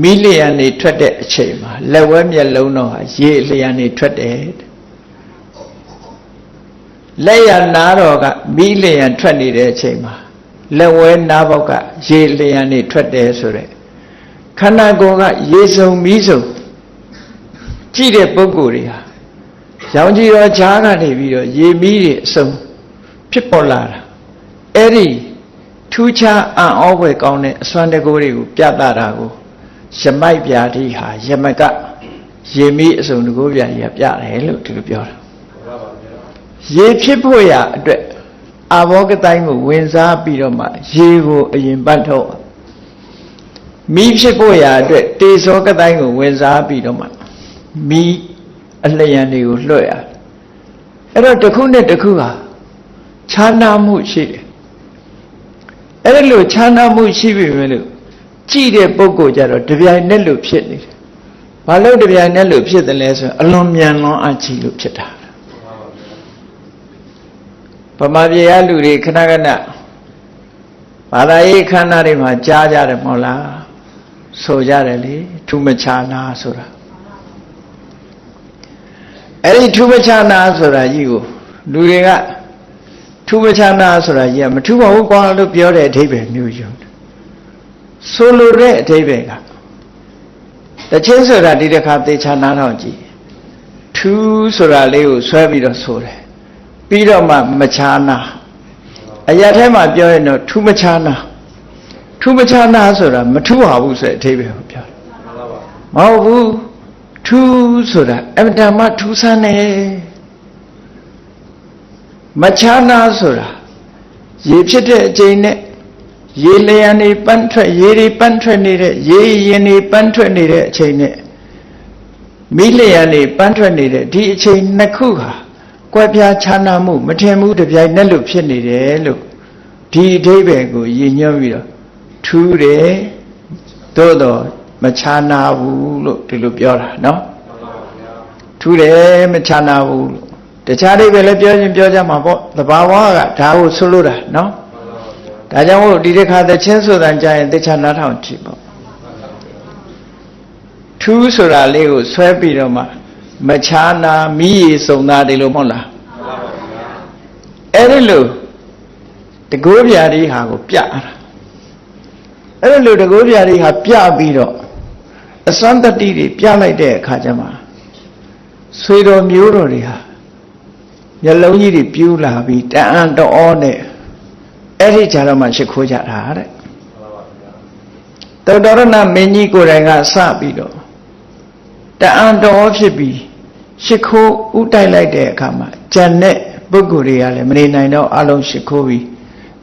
S1: မီးလျံနေထွက်တဲ့အချိန်မှာလက်ဝဲမျက်လုံးတော်ဟာရေလျံနေထွက်တယ်လက်ရနားတော်ကမီးလျံထွက်နေတဲ့အချိန်မှာလက်ဝဲနားဘောက်ကရေလျံနေထွက်တယ်ဆိုတဲ့ခန္ဓာကိုယ်ကရေစုံမီးစုံကြည့်တဲ့ပုဂ္ဂိုလ်တွေဟာရောင်ကြီးတော်ခြားကနေပြီးတော့ရေမီးတွေအစုံဖြစ်ပေါ်လာတာအဲ့ဒီထူးခြားအံ့ဩဖွယ်ကောင်းတဲ့အစွမ်းတကူတွေကိုပြသတာကိုယမိုက်ပြာတိဟာယမကရေမီးအစုံတကူပြာကြီးကပြတယ်လို့ဒီလိုပြောတာရေဖြစ်ဖို့ရအတွက်အာဘောကတိုင်းကိုဝင်စားပြီးတော့မှရေကိုအရင်ပတ်ထုတ်မီးဖြစ်ဖို့ရအတွက်တေဇောကတိုင်းကိုဝင်စားပြီးတော့မှမီးအလျံတွေကိုလွှတ်ရအဲ့တော့တစ်ခုနဲ့တစ်ခုဟာခြားနာမှုရှိတယ်အဲ့လိုခြားနာမှုရှိပြီပဲလို့ကြည့်တဲ့ပုဂ္ဂိုလ်ကြတော့တပြိုင်နက်လို့ဖြစ်နေတယ်ဘာလို့တပြိုင်နက်လို့ဖြစ်တယ်လဲဆိုအလွန်မြန်လွန်အကြည့်လို့ဖြစ်တာဗမာပြည်ရလူတွေခဏခဏဘာသာရေးခန္ဓာတွေမှာကြားကြတယ်မဟုတ်လားဆိုကြတယ်လေထူးမခြားနာဆိုတာအဲ့ဒီထူးမခြားနာဆိုတာကြီးကိုလူတွေက ထူးမခြားနာဆိုတာကြီးကမထူးပါဘူးကွာလို့ပြောတဲ့အဓိပ္ပာယ်မျိုးယုံတယ်ဆိုလိုတဲ့အဓိပ္ပာယ်ကတခြင်းဆိုတာဒီတစ်ခါသေချာနားထောင်ကြည့်ထူးဆိုတာလေးကိုဆွဲပြီးတော့ဆိုတယ်ပြီးတော့မှမခြားနာအရာထဲမှာပြောရင်တော့ထူးမခြားနာထူးမခြားနာဆိုတာမထူးပါဘူးဆိုတဲ့အဓိပ္ပာယ်ကိုပြောတယ်မဟုတ်ဘူးထူးဆိုတာအမှန်တမ်းထူးဆန်းတယ်မခြားနာဆိုတာရေဖြစ်တဲ့အချိန်နဲ့ရေလျံနေပန်းထွက်ရေတွေပန်းထွက်နေတဲ့ရေရင်တွေပန်းထွက်နေတဲ့အချိန်နဲ့မိလျံနေပန်းထွက်နေတဲ့ဒီအချိန်နှစ်ခုဟာကွဲပြားခြားနာမှုမထင်ဘူးတပြိုင်နက်လို့ဖြစ်နေတယ်လို့ဒီအဓိပ္ပာယ်ကိုရည်ညွှန်းပြီးတော့ထူးတယ်သို့တော့မခြားနာဘူးလို့ဒီလိုပြောတာနော်ထူးတယ်မခြားနာဘူးလို့တခြားအဓိပ္ပာယ်လည်းပြောရင်ပြောကြမှာပေါ့သဘာဝကဒါကိုဆိုလိုတာနော်ဒါကြောင့်မို့ဒီတစ်ခါသချင်းဆိုတာကြာရင်တခြားနားထောင်ကြည့်ပေါ့ထူးဆိုတာလေးကိုဆွဲပြီးတော့မှမခြားနာမိရစုံသားတယ်လို့မဟုတ်လားအဲ့ဒီလိုတကိုးပြာဒီဟာကိုပြတာအဲ့ဒီလိုတကိုးပြာဒီဟာပြပြီးတော့အစွမ်းတတိတွေပြလိုက်တဲ့အခါကျမှဆွေတော်မျိုးတော်တွေဟာမျက်လုံးကြီးတွေပြူးလာပြီးတန်အံ့တော်နဲ့အဲ့ဒီကြတော့မှရှိခိုးကြတာတဲ့တောတော်ရဏမင်းကြီးကိုယ်တိုင်ကစပြီးတော့တန်အံ့တော်ဖြစ်ပြီးရှိခိုးဥတိုက်လိုက်တဲ့အခါမှာဂျန်တဲ့ပုဂ္ဂိုလ်တွေကလည်းမနေနိုင်တော့အလုံးရှိခိုးပြီး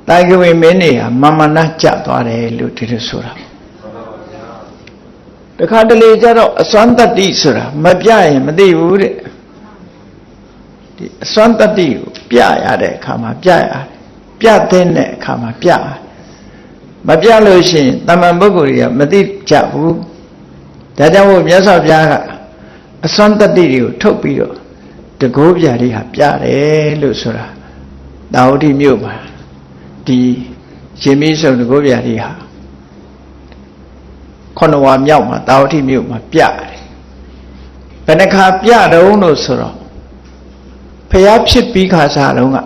S1: တာဂဝေမင်းတွေဟာမာမနာကျသွားတယ်လို့ဒီလိုဆိုတာတခါတလေကျတော့အစွမ်းတတ္တိဆိုတာမပြရင်မသိဘူးတဲ့ဒီအစွမ်းတတ္တိကိုပြရတဲ့အခါမှာပြရတယ်ပြတဲ့အခါမှာပြမပြလို့ရှိရင်တမန်ပုဂ္ဂိုလ်တွေကမသိကြဘူးဒါကြောင့်မို့မြတ်စွာဘုရားကအစွမ်းတတ္တိတွေကိုထုတ်ပြီးတော့တကိုးပြာတွေဟာပြတယ်လို့ဆိုတာတာဝတိမြို့မှာဒီရှင်မီးစုံတကိုးပြာတွေဟာ9ဝါမြောက်မှာတာဝတိမြို့မှာပြတယ်ဘယ်နှခါပြတုံးလို့ဆိုတော့ဖျားဖြစ်ပြီးခါစားတော့က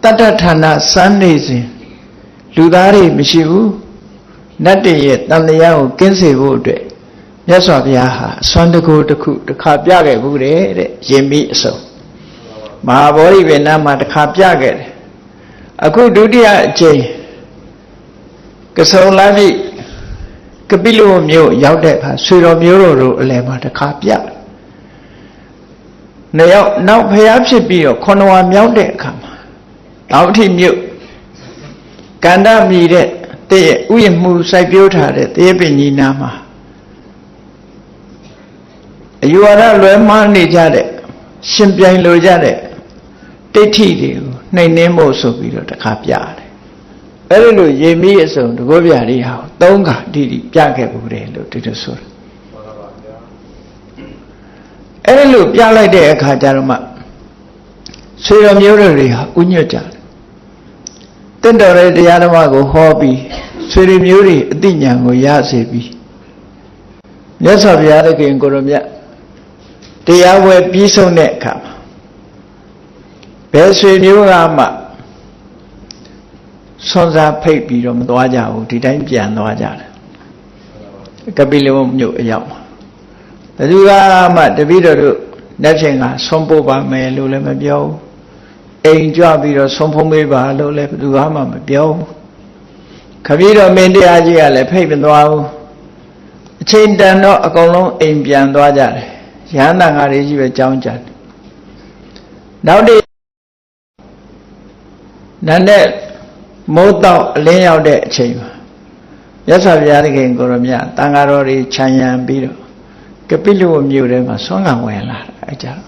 S1: တတ္တဌာနစမ်းနေစဉ်လူသားတွေမရှိဘူးနတ်တွေရဲ့တန်တရားကိုကင်းစေဖို့အတွက်မြတ်စွာဘုရားဟာအစွမ်းတကူတစ်ခုတစ်ခါပြခဲ့ဘူးတဲ့ရင်မိအစုံမဟာဗောဓိပင်နာမှာတစ်ခါပြခဲ့တယ်အခုဒုတိယအကြိမ်ကဆုံလာပြီကပိလဝမြို့ရောက်တဲ့အခါဆွေတော်မျိုးတို့အလယ်မှာတစ်ခါပြနောက်ဖျားဖြစ်ပြီးတော့9ဝါမြောက်တဲ့အခါမှာတောင်ထိမြို့ကန္တမြည်တဲ့တည့်ရဲ့ဥယျာဉ်မှုစိုက်ပျိုးထားတဲ့တည့်ပင်ကြီးနာမှာအယူဝါဒလွဲမှားနေကြတဲ့ရှင်ပြိုင်လိုကြတဲ့တိဋ္ဌိတွေကိုနှိမ်နှင်းဖို့ဆိုပြီးတော့တစ်ခါပြတယ်အဲ့ဒီလိုရေမီးအစုံတကိုးပြတွေဟာ3ခါတိတိပြခဲ့ဘူးတယ်လို့ဒီလိုဆိုတာအဲ့ဒီလိုပြလိုက်တဲ့အခါကျတော့မှဆွေတော်မျိုးတွေဟာဥညွတ်ကြတယ်တင့်တော်တဲ့တရားဓမ္မကိုဟောပြီးဆွေတော်မျိုးတွေအသိဉာဏ်ကိုရစေပြီးမြတ်စွာဘုရားသခင်ကိုရောမြတ်တရားဝဲပြီးဆုံးတဲ့အခါမှာဘယ်ဆွေမျိုးကမှဆွမ်းစားဖိတ်ပြီးတော့မသွားကြဘူးဒီတိုင်းပြန်သွားကြတယ်ကပိလဝမြို့အရောက်မှာဘယ်သူကမှတပည့်တော်တို့လက်ဖြင့်ကဆုံးပို့ပါမယ်လို့လည်းမပြောဘူးအိမ်ကြွပြီးတော့ဆုံးဖုံးပေးပါလို့လည်းဘယ်သူကမှမပြောဘူးခပီးတော်မင်းတရားကြီးကလည်းဖိတ်မသွားဘူးအချိန်တန်တော့အကုန်လုံးအိမ်ပြန်သွားကြတယ်ရဟန္တာငါတွေကြီးပဲကြောင်းကြတယ်နောက်နေ့နန်းနဲ့မိုးတော့အလင်းရောက်တဲ့အချိန်မှာမြတ်စွာဘုရားသခင်ကိုရောမြတ်တန်ဃာတော်တွေခြံရံပြီးတော့ကပိလဝမြို့ထဲမှာဆွမ်းခံဝင်လာတာအဲကြတော့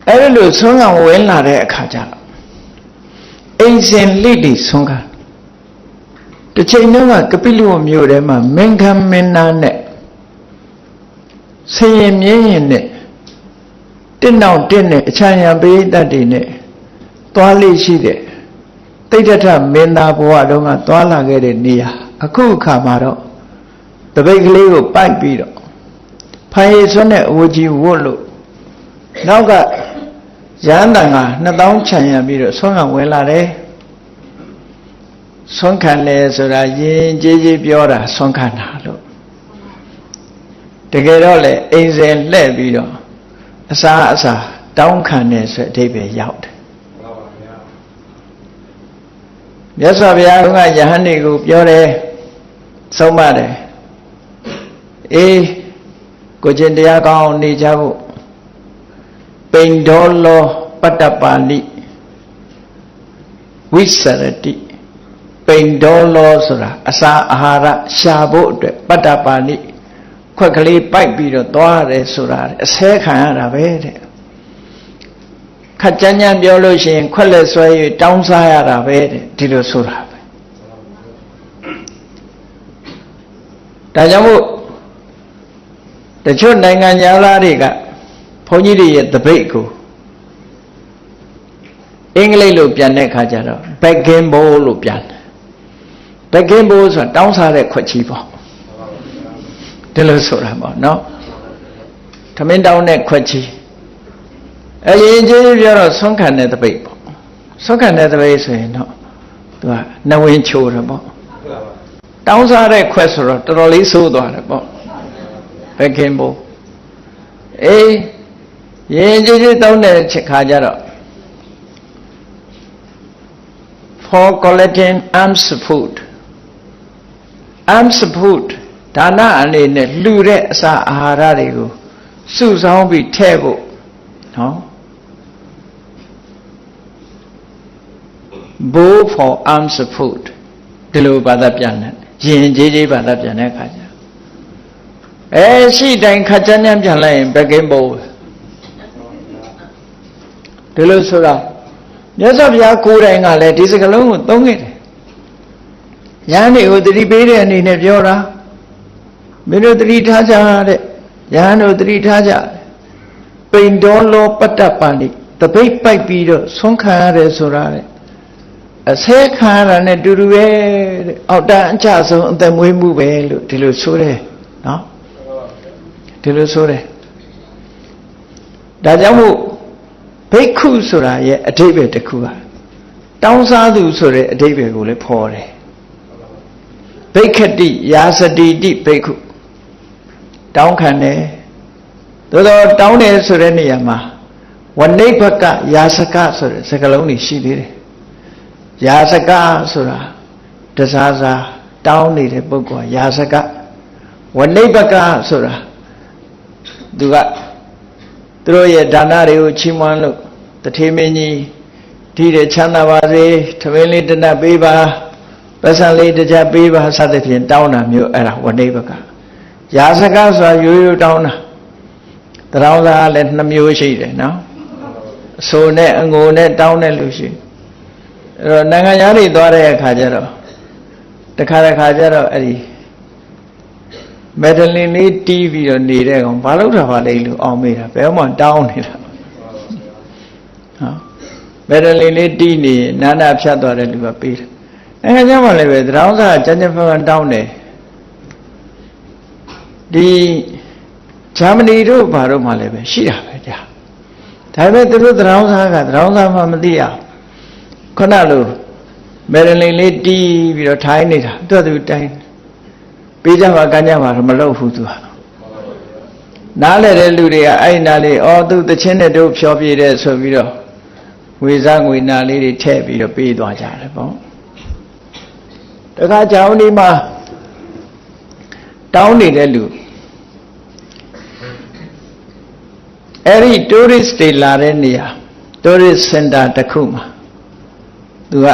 S1: အဲဒီလိုဆွမ်းခံဝင်လာတဲ့အခါကျတော့အိမ်စဉ်လိတိဆွမ်းခံတစ်ချိန်တုန်းကကပိလဝမြို့ထဲမှာမင်္ဂမင်းနာနဲ့ဆင်ရင်မြင်းရင်နဲ့တစ်နောက်တစ်နဲ့အချမ်းရံပိဋကတ်တွေနဲ့သွားလေးရှိတဲ့တိဋ္ဌထမင်းသားဘဝတုန်းကသွားလာခဲ့တဲ့နေရာအခုအခါမှာတော့တပိတ်ကလေးကိုပိုက်ပြီးတော့ဖိုင်ရည်စွန်းတဲ့အဝကြီးဝတ်လို့နောက်က ရဟန်းတန်က2000ခြံရပြီးတော့ဆွမ်းခံဝင်လာတယ်ဆွမ်းခံတယ်ဆိုတာယဉ်ကျေးကြီးပြောတာဆွမ်းခံတာလို့တကယ်တော့လေအိမ်စဉ်လှည့်ပြီးတော့အစာတောင်းခံတယ်ဆိုအဓိပ္ပာယ်ရောက်တယ်မြတ်စွာဘုရားကယဟန်တွေကိုပြောတယ်ဆုံးမတယ်အေးကိုကျင့်တရားကောင်းနေကြဖို့ပိန်ဒေါလောပတ္တပါဠိဝိစရတိပိန်ဒေါလောဆိုတာအစာအာဟာရရှာဖို့အတွက်ပတ္တပါဠိခွက်ကလေးပိုက်ပြီးတော့သွားရတယ်ဆိုတာအစဲခံရတာပဲတဲ့ခက်ကြမ်းကြမ်းပြောလို့ရှိရင်ခွက်လက်ဆွဲ၍တောင်းစားရတာပဲတဲ့ဒီလိုဆိုတာပဲဒါကြောင့်မို့တချို့နိုင်ငံသားတွေကဘုန်းကြီးတွေရဲ့တပိတ်ကိုအင်္ဂလိပ်လိုပြန်တဲ့အခါကျတော့ begging bowl လို့ပြန်တယ် begging bowl ဆိုတာတောင်းစားတဲ့ခွက်ချီပေါ့ဒီလိုဆိုတာပေါ့နော်ထမင်းတောင်းတဲ့ခွက်ချီအရင်ကြီးပြောတော့ဆွမ်းခံတဲ့တပိတ်ပေါ့ဆွမ်းခံတဲ့တပိတ်ဆိုရင်တော့သူကနဝင်းချိုးတယ်ပေါ့တောင်းစားတဲ့ခွက်ဆိုတော့တော်တော်လေးဆိုးသွားတယ်ပေါ့begging bowl အေးရင်ကြီးတောင်းတဲ့ချက်ခါကျတော့ for collecting alms food ဒါနအနေနဲ့လှူတဲ့အစာအာဟာရတွေကိုစုဆောင်းပြီးထည့်ဖို့နော် bowl for alms food ဒီလိုဘာသာပြန်တယ်ရင်ကြီးဘာသာပြန်တဲ့အခါကျရှိတိုင်းခက်ကြမ်းကြမ်းပြန်လိုက်ရင် begging bowl ဒီလိုဆိုတာမြတ်စွာဘုရားကိုယ်တိုင်ကလည်းဒီစကားလုံးကိုသုံးခဲ့တယ်။ယဟန်တွေကိုသတိပေးတဲ့အနေနဲ့ပြောတာမင်းတို့သတိထားကြတဲ့ယဟန်တို့သတိထားကြပိန်ဒေါလောပတ္တပန္တိတပိတ်ပိုက်ပြီးတော့ဆွမ်းခံရတယ်ဆိုတာတဲ့အစဲခံရတာနဲ့တူတူပဲတဲ့အောက်တန်းအကျဆုံးအသက်မွေးမှုပဲလို့ဒီလိုဆိုတယ်နော်ဒီလိုဆိုတယ်ဒါကြောင့်မို့ဘိက္ခုဆိုတာရဲ့အဓိပ္ပာယ်တစ်ခုကတောင်းစားသူဆိုတဲ့အဓိပ္ပာယ်ကိုလည်းဖော်တယ်ဘိက္ခတိယာစတိတိဘိက္ခုတောင်းခံတယ်သို့တော့တောင်းတယ်ဆိုတဲ့နေရာမှာဝနိဗ္ဗကယာစကဆိုတဲ့စကားလုံးတွေရှိသေးတယ်ယာစကဆိုတာတစားစားတောင်းနေတဲ့ပုဂ္ဂိုလ်ယာစကဝနိဗ္ဗကဆိုတာသူကသူတို့ရဲ့ဒါနတွေကိုချီးမွမ်းလို့တထေမင်းကြီးဒီတဲ့ချမ်းသာပါစေထမင်းလေးတစ်နပ်ပေးပါပတ်စံလေးတစ်ချက်ပေးပါစသဖြင့်တောင်းတာမျိုးအဲ့ဒါဝနိဗ္ဗကယာစကဆိုတာရိုးရိုးတောင်းတာတရောင်းသားလည်း2မျိုးရှိတယ်နော်အဆိုနဲ့အငိုနဲ့တောင်းတဲ့လူရှိအဲ့တော့နိုင်ငံသားတွေသွားတဲ့အခါကျတော့တခါကျတော့အဲ့ဒီမက်ဒလင်လေးတီးပြီးတော့နေတဲ့ကောင်ဘာလို့ထားပါလဲလို့အောင်မေးတာဘယ်မှတောင်းနေတာဟောမက်ဒလင်လေးတီးနေနာနာဖြတ်သွားတဲ့လူကပေးတယ်အဲကြောင့်မှလည်းပဲသရောင်းစားကြမ်းကြမ်းဖန်ဖန်တောင်းတယ်ဒီဂျာမနီတို့ဘာတို့မှလည်းပဲရှိတာပဲကြာဒါပေမဲ့သူတို့သရောင်းစားကသရောင်းစားမှမသိရခုနလိုမက်ဒလင်လေးတီးပြီးတော့ထိုင်းနေတာသူတိုင်းပေးကြပါကမ်းကြပါတော့မလုပ်ဘူးသူကနားလဲတဲ့လူတွေကအဲ့နာလေးဩသူတချင်းနဲ့တို့ဖြောပြတဲ့ဆိုပြီးတော့ငွေစားငွေနာလေးတွေထည့်ပြီးတော့ပေးသွားကြတယ်ပေါ့တခါကြောင်ဒီမှာတောင်းနေတဲ့လူအဲ့ဒီ tourist တွေလာတဲ့နေရာ tourist center တစ်ခုမှာသူက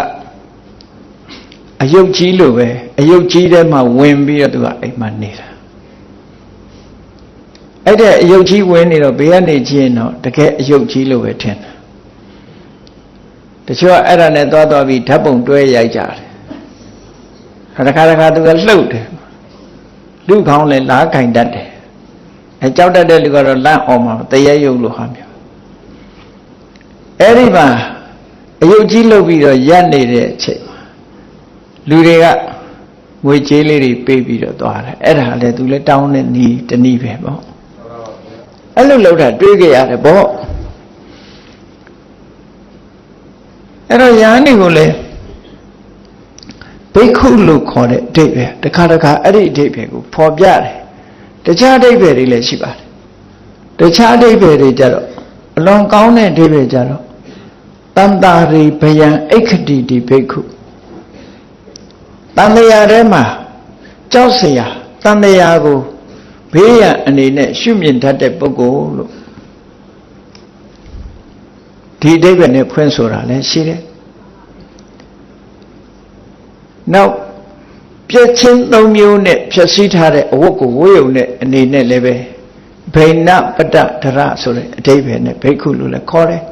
S1: အယုတ်ကြီးလိုပဲအယုတ်ကြီးထဲမှာဝင်ပြီးတော့သူကအိမ်မှာနေတာအဲ့တဲ့အယုတ်ကြီးဝင်နေတော့ဘေးကနေကြည့်ရင်တော့တကယ်အယုတ်ကြီးလိုပဲထင်တယ်တချို့ကအဲ့ဒါနဲ့သွားပြီးဓာတ်ပုံတွဲရိုက်ကြတယ်တခါသူကလှုပ်တယ်လူခေါင်းလည်းလားကင်တတ်တယ်အဲကြောက်တတ်တဲ့လူကတော့လန့်အောင်မှာတရေရုပ်လိုဟာမျိုးအဲ့ဒီမှာအယုတ်ကြီးလှုပ်ပြီးတော့ရက်နေတဲ့အချိန်လူတွေကငွေကြေးလေးတွေပေးပြီးတော့သွားတယ်အဲ့ဒါလည်းသူလည်းတောင်းတဲ့နီးတနည်းပဲပေါ့အဲ့လိုလုပ်တာတွေးကြရတယ်ပေါ့ အဲ့တော့ယဟန်တွေကိုလည်းဘိက္ခုလို့ခေါ်တဲ့အဓိပ္ပာယ်တခါတခါအဲ့ဒီအဓိပ္ပာယ်ကိုဖော်ပြတယ်တခြားအဓိပ္ပာယ်တွေလည်းရှိပါတယ်တခြားအဓိပ္ပာယ်တွေကြတော့အလွန်ကောင်းတဲ့အဓိပ္ပာယ်ကြတော့တန်တာရိဘယံအိက္ခတိတိဘိက္ခုတန်တရားထဲမှာကြောက်เสียတန်တရားကိုဘေးရန်အနေနဲ့ရှုမြင်တတ်တဲ့ပုဂ္ဂိုလ်လို့ဒီအဓိပ္ပာယ်နဲ့ဖွင့်ဆိုတာလည်းရှိတယ်နောက်ပြည့်ချင်း၃မျိုးနဲ့ဖြည့်ဆည်းထားတဲ့အဝတ်ကိုဝတ်ရုံနဲ့အနေနဲ့လည်းပဲဘိနပတ္တဒရဆိုတဲ့အဓိပ္ပာယ်နဲ့ဘိက္ခုလို့လည်းခေါ်တယ်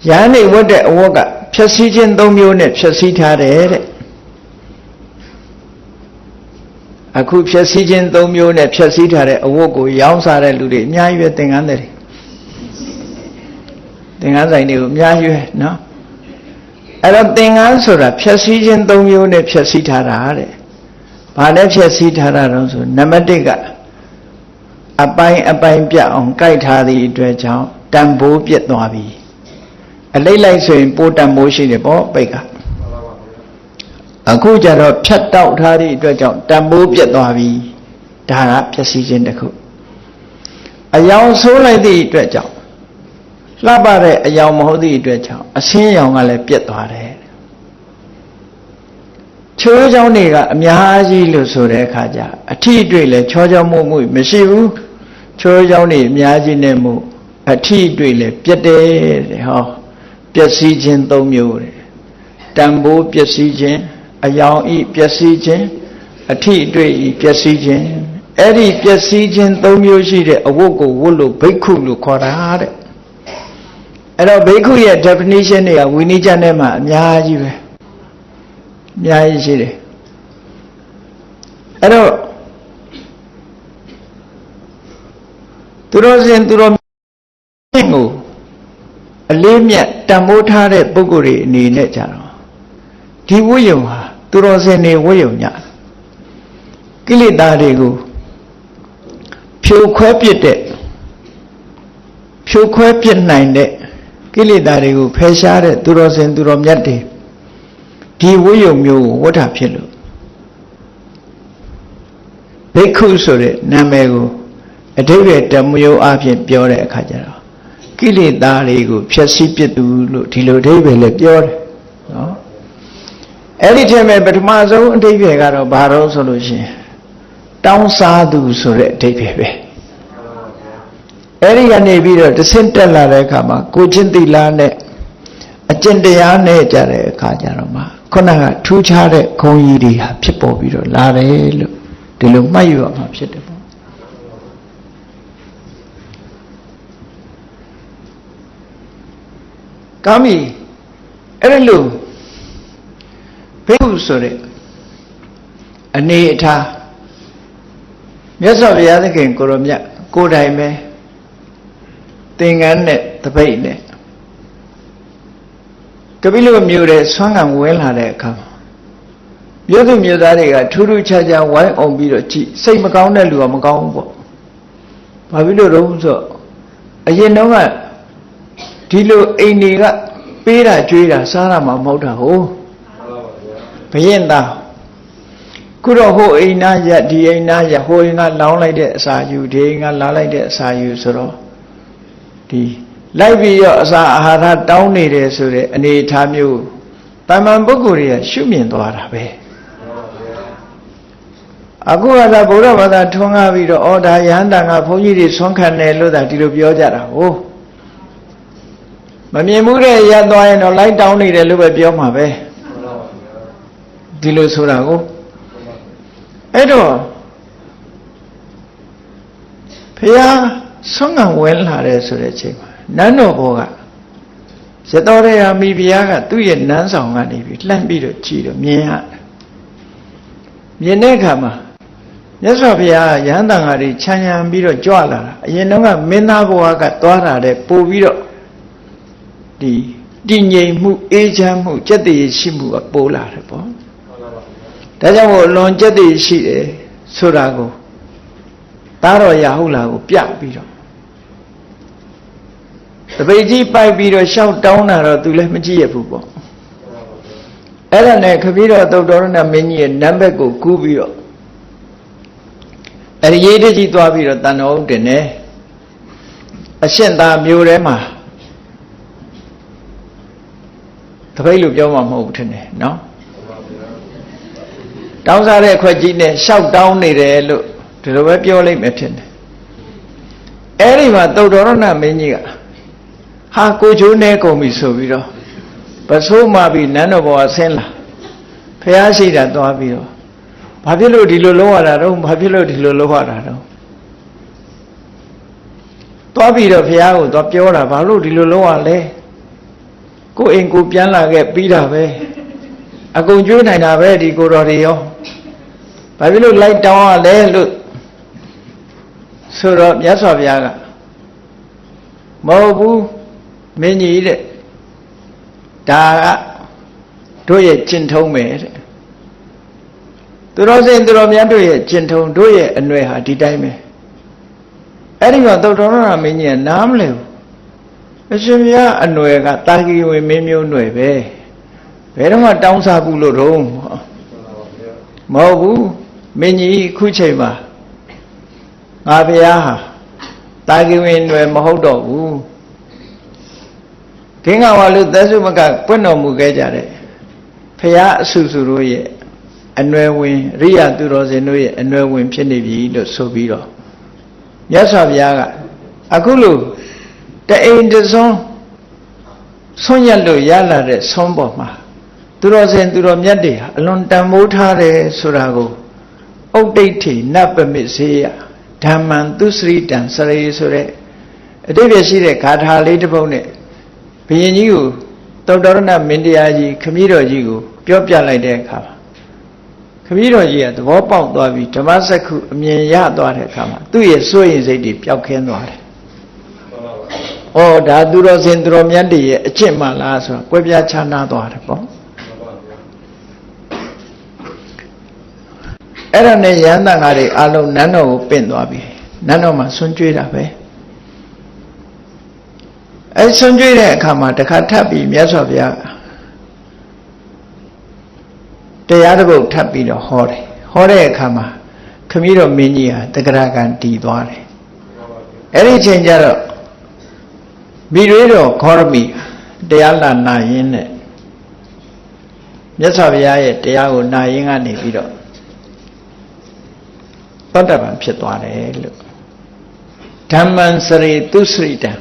S1: ယဟန်နေဝတ်တဲ့အဝတ်ကဖြည့်ဆည်းခြင်း၃မျိုးနဲ့ဖြည့်ဆည်းထားတယ်တဲ့အခုဖြည့်ဆည်းခြင်း၃မျိုးနဲ့ဖြည့်ဆည်းထားတဲ့အဝတ်ကိုရောင်းစားတဲ့လူတွေအများကြီးပဲသင်္ကန်းတွေသင်္ကန်းဆိုင်တွေကိုအများကြီးပဲနော်အဲ့တော့သင်္ကန်းဆိုတာဖြည့်ဆည်းခြင်း၃မျိုးနဲ့ဖြည့်ဆည်းထားတာတဲ့ဘာနဲ့ဖြည့်ဆည်းထားတာတော့ဆိုနံပါတ်၁ကအပိုင်းပြအောင်ကြိုက်ထားသည့်အတွက်ကြောင့်တန်ဖိုးပြတ်သွားပြီအလိမ့်လိုက်ဆိုရင်ပိုးတန်ဖိုးရှိတယ်ပေါ့ပိတ်ကအခုကျတော့ဖြတ်တောက်ထားသည့်အတွက်ကြောင့်တန်ဖိုးပြတ်သွားပြီဒါကဖြည့်ဆည်းခြင်းတစ်ခုအယောင်ဆိုးလိုက်သည့်အတွက်ကြောင့်လှပတဲ့အယောင်မဟုတ်သည့်အတွက်ကြောင့်အဆင်းရောင်ကလည်းပြတ်သွားတယ်ချိုးချောင်းတွေကအများကြီးလို့ဆိုတဲ့အခါကျအထီးတွေ့လဲချောချောမှုမရှိဘူးချိုးချောင်းတွေအများကြီးနဲ့မှုအထီးတွေ့လဲပြတ်တယ်တဲ့ဟောပျက်စီးခြင်း၃မျိုးတဲ့တန်ဖိုးပျက်စီးခြင်းအယောင်ဤပျက်စီးခြင်းအထီးတွေ့ဤပျက်စီးခြင်းအဲ့ဒီပျက်စီးခြင်း၃မျိုးရှိတဲ့အဝတ်ကိုဝတ်လို့ဘိက္ခုလို့ခေါ်တာတဲ့အဲ့တော့ဘိက္ခုရဲ့ definition တွေကဝိနည်းကျမ်းထဲမှာအများကြီးပဲအများကြီးရှိတယ်အဲ့တော့သူတော်စင်သူတော်မြင့်ကိုအလေးမြတ်တန်ဖိုးထားတဲ့ပုဂ္ဂိုလ်တွေအနေနဲ့ကြတော့ဒီဝိယုံဟာသူတော်စင်တွေဝိယုံညကိလေသာတွေကိုဖြိုခွဲပစ်တဲ့ဖြိုခွဲပစ်နိုင်တဲ့ကိလေသာတွေကိုဖယ်ရှားတဲ့သူတော်စင်သူတော်မြတ်တွေဒီဝိယုံမျိုးကိုဝတ်တာဖြစ်လို့ဘိက္ခုဆိုတဲ့နာမည်ကိုအဓိပ္ပာယ်တမျိုးအဖြစ်ပြောတဲ့အခါကျတော့ကိလေသာတွေကိုဖျက်ဆီးပစ်သူလို့ဒီလိုအဓိပ္ပာယ်လည်းပြောတယ်နော်အဲ့ဒီထဲမှာပထမဆုံးအဓိပ္ပာယ်ကတော့ဘာလို့ဆိုလို့ရှိရင်တောင်းစားသူဆိုတဲ့အဓိပ္ပာယ်ပဲအဲ့ဒီကနေပြီးတော့တဆင့်တက်လာတဲ့အခါမှာကိုချင်းသီလနဲ့အကျင့်တရားနဲ့ကြတဲ့အခါကျတော့မှခုနကထူးခြားတဲ့ခွန်ကြီးတွေဟာဖြစ်ပေါ်ပြီးတော့လာတယ်လို့ဒီလိုမှတ်ယူရမှာဖြစ်တယ်ပေါ့ကောင်းပြီအဲ့ဒါလို့ဘိက္ခုဆိုတဲ့အနေအထားမြတ်စွာဘုရားသခင်ကိုရောမြတ်ကိုယ်တိုင်ပဲသင်္ကန်းနဲ့တပိတ်နဲ့ကပိလမြို့တဲ့ဆွမ်းခံဝင်လာတဲ့အခါမှာမြို့သူမြို့သားတွေကထူးထူးခြားခြားဝိုင်းအောင်ပြီးတော့ကြည်စိတ်မကောင်းတဲ့လူကမကောင်းဘူးပေါ့ဘာဖြစ်လို့တော့ဆိုအရင်တော့ကဒီလိုအိမ်တွေကပေးတာကြွေးတာစားတာမှမဟုတ်တာဟုတ်ဘယင်သားခုတော့ဟိုအိမ်သားရဒီအိမ်သားရဟိုအိမ်ကလောင်းလိုက်တဲ့အစာယူဒီအိမ်ကလာလိုက်တဲ့အစာယူဆိုတော့ဒီလိုက်ပြီးတော့အစာအာဟာရတောင်းနေတယ်ဆိုတဲ့အနေအထားမျိုးတာမန်ပုဂ္ဂိုလ်တွေကရှုမြင်သွားတာပဲအခုကသာဗုဒ္ဓဘာသာထွန်းကားပြီးတော့ဩဒါယဟန္တာကဘုန်းကြီးတွေဆွမ်းခံတယ်လို့သာဒီလိုပြောကြတာဟုတ်မမြင်မှုတဲ့ရသွားရင်တော့လိုက်တောင်းနေတယ်လို့ပဲပြောမှာပဲဒီလိုဆိုတာကိုအဲ့တော့ဘုရားဆွမ်းခံဝင်လာတယ်ဆိုတဲ့အချိန်မှာနန်းတော်ဘောကရတော်ရရာမိဘုရားကသူ့ရဲ့နန်းဆောင်ကနေပြီးလှမ်းပြီးတော့ကြည့်တော့မြင်ရတယ်မြင်တဲ့အခါမှာမြတ်စွာဘုရားရဟန်းတန်ဃာတွေခြံရံပြီးတော့ကြွလာတာအရင်တော့ကမင်းသားဘဝကသွားတာတဲ့ပို့ပြီးတော့ဒီတည်ငြိမ်မှုအေးချမ်းမှုစက်တည်ရှိမှုကပိုးလာတယ်ပေါ့ဒါကြောင့်မို့လွန်စက်တည်ရှိတယ်ဆိုတာကိုသားတော်ရာဟုလာကိုပြပြီးတော့ တပိတ်ကြီးပိုက်ပြီးတော့ရှောက်တောင်းတာတော့သူလည်းမကြည့်ရဘူးပေါ့အဲ့ဒါနဲ့ခပီးတော်သုတ်တော်ရဏမင်းကြီးရဲ့နံပါတ်ကိုကူးပြီးတော့အဲ့ဒီရေးတကြီးသွားပြီးတော့တန်တော်ဦးတင်တယ်အရှင်းသားမျိုးထဲမှာတပိတ်လို့ပြောမှမဟုတ်ဘူးထင်တယ်နော်တောင်းစားတဲ့အခွက်ကြီးနဲ့ရှောက်တောင်းနေတယ်လို့ဒီလိုပဲပြောလိုက်မယ်ထင်တယ်အဲ့ဒီမှာသုတ်တော်ရဏမင်းကြီးကဟာကိုချိုးနေကုန်ပြီဆိုပြီးတော့ပစိုးမှပြီးနန်းတော်ဘောကဆင်းလာဖះရှိတာသွားပြီးတော့ဘာဖြစ်လို့ဒီလိုလုပ်ရတာတော့ဘာဖြစ်လို့ဒီလိုလုပ်ရတာတော့သွားပြီးတော့ဖះကိုသွားပြောတာဘာလို့ဒီလိုလုပ်ရလဲကိုအိမ်ကိုပြန်လာခဲ့ပြီးတာပဲအကုန်ကျွေးနိုင်တာပဲဒီကိုတော်တွေရောဘာဖြစ်လို့လိုက်တောင်းရလဲလို့ဆိုတော့မြတ်စွာဘုရားကမဟုတ်ဘူးမင်းကြီးတဲ့ဒါကတို့ရဲ့ကျင့်ထုံးပဲတဲ့သူတော်စင်သူတော်မြတ်တို့ရဲ့ကျင့်ထုံးတို့ရဲ့အနွယ်ဟာဒီတိုင်းပဲအဲ့ဒီမှာသုတ်တော်ရဏမင်းကြီးကနားမလဲဘူးအရှင်ဘုရားအနွယ်ကတာဂီဝင်မင်းမျိုးနွယ်ပဲဘယ်တော့မှတောင်းစားဘူးလို့တော့မဟုတ်ဘူးမင်းကြီးခုချိန်မှာငါဘုရားဟာတာဂီဝင်နွယ်မဟုတ်တော့ဘူးဒင်္ဂဝါလူသက်စုမကပွင့်တော်မူခဲ့ကြတဲ့ဖရာအစုစုတို့ရဲ့အနွယ်ဝင်ရိယသူတော်စင်တို့ရဲ့အနွယ်ဝင်ဖြစ်နေပြီလို့ဆိုပြီးတော့မြတ်စွာဘုရားကအခုလို့တအိမ်တစွန်းဆွညက်လို့ရလာတဲ့ဆွန်းပေါ်မှာသူတော်စင်သူတော်မြတ်တွေဟာအလွန်တန်မိုးထားတယ်ဆိုတာကိုဥဒိဋ္ဌိနတ်ပမစ္စေယဓမ္မံသူစရိတံစရေဆိုတဲ့အတိပ္ပယ်ရှိတဲ့ဂါထာလေးတစ်ပုဒ်နဲ့ဘုရင်ကြီးကိုသုတ်တော်ရဏမင်းတရားကြီးခမည်းတော်ကြီးကိုပြောပြလိုက်တဲ့အခါမှာခမည်းတော်ကြီးကသဘောပေါက်သွားပြီးဓမ္မစက္ခုအမြင်ရသွားတဲ့အခါမှာသူ့ရဲ့စိုးရိမ်စိတ်တွေပျောက်ခင်းသွားတယ်။ဩဒါသူတော်စင်သူတော်မြတ်တွေရဲ့အကျင့်မှလားဆိုတော့ကွဲပြားခြားနားသွားတယ်ပေါ့။အဲ့ဒါနဲ့ရဟန်းတန်ဃာတွေအလုံးနန်းတော်ကိုပင့်သွားပြီ။နန်းတော်မှာဆွန့်ကြွေးတာပဲ။အဲဆွန့်ကြွေးတဲ့အခါမှာတစ်ခါထပ်ပြီးမြတ်စွာဘုရားတရားတစ်ပုဒ်ထပ်ပြီးတော့ဟောတယ်ဟောတဲ့အခါမှာခမည်းတော်မင်းကြီးဟာတဂရကံတည်သွားတယ်အဲ့ဒီချိန်ကျတော့မိရွေးတော်ခောရမိတရားလာနာရင်းနဲ့မြတ်စွာဘုရားရဲ့တရားကိုနာရင်းကနေပြီးတော့သောတပန်ဖြစ်သွားတယ်လို့ဓမ္မံစရိသူစရိတံ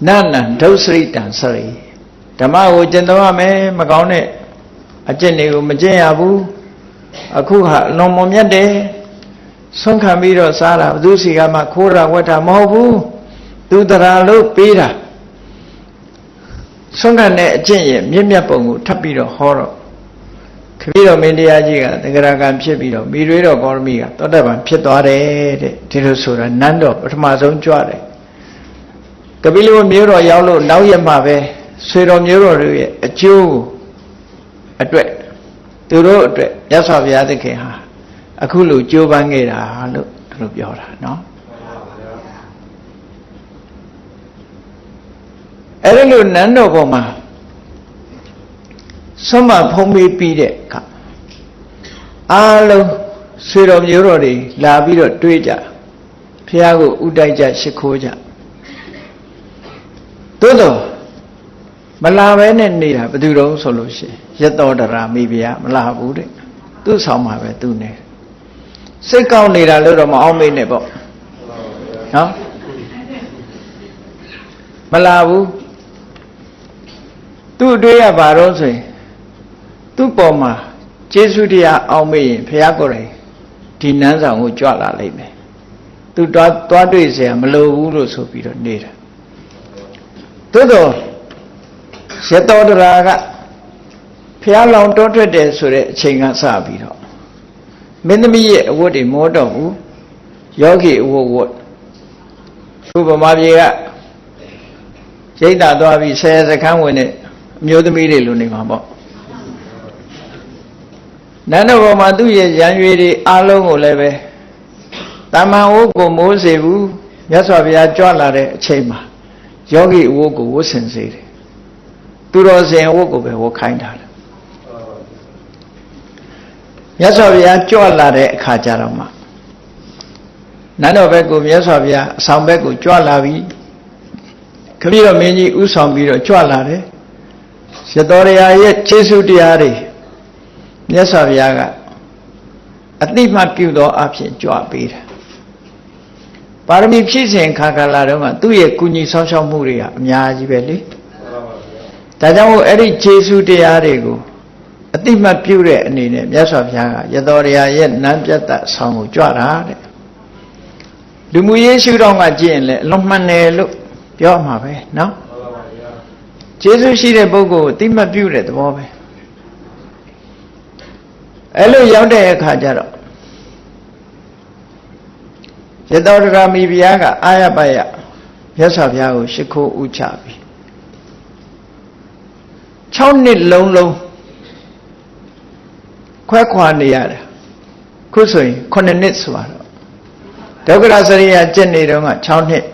S1: နန္နံဒုစရိတံစရိဓမ္မကိုကျင့်တော်ရမယ်မကောင်းတဲ့အကျင့်တွေကိုမကျင့်ရဘူးအခုဟာအလွန်မွန်မြတ်တယ်ဆုံးခံပြီးတော့စားတာဘသူစီကမှခိုးတာဝက်တာမဟုတ်ဘူးသူတရာလို့ပေးတာဆုံးခံတဲ့အကျင့်ရဲ့မြင့်မြတ်ပုံကိုထပ်ပြီးတော့ဟောတော့ခမည်းတော်မင်းတရားကြီးကသဂရကံဖြစ်ပြီးတော့မိရွေးတော်ကောရမီကသောတပန်ဖြစ်သွားတယ်တဲ့ဒီလိုဆိုတာနန်းတော်ပထမဆုံးကြွတယ်ကပိလဝမျိုးတော်ရောက်လို့နောက်ရက်မှပဲဆွေတော်မျိုးတော်တို့ရဲ့အကျိုးအတွက်သူတို့အတွက်မြတ်စွာဘုရားသခင်ဟာအခုလိုကြိုးပမ်းခဲ့တာလို့သူတို့ပြောတာနော်အဲ့ဒီလိုနန်းတော်ပေါ်မှာဆွမ်းမဖုံးပေးပြီးတဲ့အခါအားလုံးဆွေတော်မျိုးတော်တွေလာပြီးတော့တွေးကြဘုရားကိုဥတိုက်ကြရှိခိုးကြသို့တော့မလာပဲနဲ့နေတာဘယ်သူတုံးဆိုလို့ရှိရင်ယတောတရာမိဖုရားမလာဘူးတဲ့သူ့ဆောင်မှာပဲသူနေစိတ်ကောင်းနေတာလို့တော့မအောင်မေ့နဲ့ပေါ့နော်မလာဘူးသူ့အတွေ့ရပါတော့ဆိုရင်သူ့ပေါ်မှာကျေးဇူးတရားအောင်မေ့ရင်ဘုရားကိုယ်တိုင်ဒီနန်းဆောင်ကိုကြွလာလိမ့်မယ်သူသွားတွေ့เสียမလိုဘူးလို့ဆိုပြီးတော့နေတာသို့တော့ရတောတရာကဖျားလောင်တောထွက်တယ်ဆိုတဲ့အချိန်ကစပြီးတော့မင်းသမီးရဲ့အဝတ်တွေမောတော့ဘူးယောဂီအဝတ်ဥပမာပြေကရိတ်တာသွားပြီးဆယ်စခန်းဝင်တဲ့အမျိုးသမီးတွေလိုနေမှာပေါ့နန်းတော်ပေါ်မှာသူ့ရဲ့ရံရွေတွေအားလုံးကိုလည်းပဲတမန်ဝတ်ကိုမိုးစေဘူးမြတ်စွာဘုရားကြွလာတဲ့အချိန်မှာ ယောဂီအဝတ်ကိုဝတ်ဆင်စေတယ်သူတော်စင်အဝတ်ကိုပဲဝတ်ခိုင်းတာမြတ်စွာဘုရားကြွလာတဲ့အခါကျတော့မှနန်းတော်ဘက်ကိုမြတ်စွာဘုရားအဆောင်ဘက်ကိုကြွလာပြီခမည်းတော်မင်းကြီးဥဆောင်ပြီးတော့ကြွလာတယ်ရသော်ရရဲ့ခြေဆုတရားတွေမြတ်စွာဘုရားကအတိမတ်ပြုသောအဖြစ်ကြွပေးတယ်ပါရမီဖြည့်စင်ခါခါလာတော့မှသူ့ရဲ့ကုညီဆောင်းရှောက်မှုတွေကအများကြီးပဲလေဒါကြောင့်မို့အဲ့ဒီခြေဆုတရားတွေကိုအတိမတ်ပြုတဲ့အနေနဲ့မြတ်စွာဘုရားကရသော်ရရဲ့နန်းပြတ်သက်ဆောင်ကိုကြွတာတဲ့လူမှုရေးရှုထောင့်ကကြည့်ရင်လည်းအလွန်မှန်တယ်လို့ပြောမှာပဲနော်ကျေးဇူးရှိတဲ့ပုဂ္ဂိုလ်ကိုတိမတ်ပြုတဲ့သဘောပဲအဲ့လိုရောက်တဲ့အခါကျတော့ရသော်ရမီဘုရားကအာရပယမြတ်စွာဘုရားကိုရှိခိုးဥချပြီ6နှစ်လုံးခွဲခွာနေရတယ်ခုဆိုရင်9နှစ်ဆိုတော့ဒုက္ခရစရိယကျင့်နေတော့က6နှစ်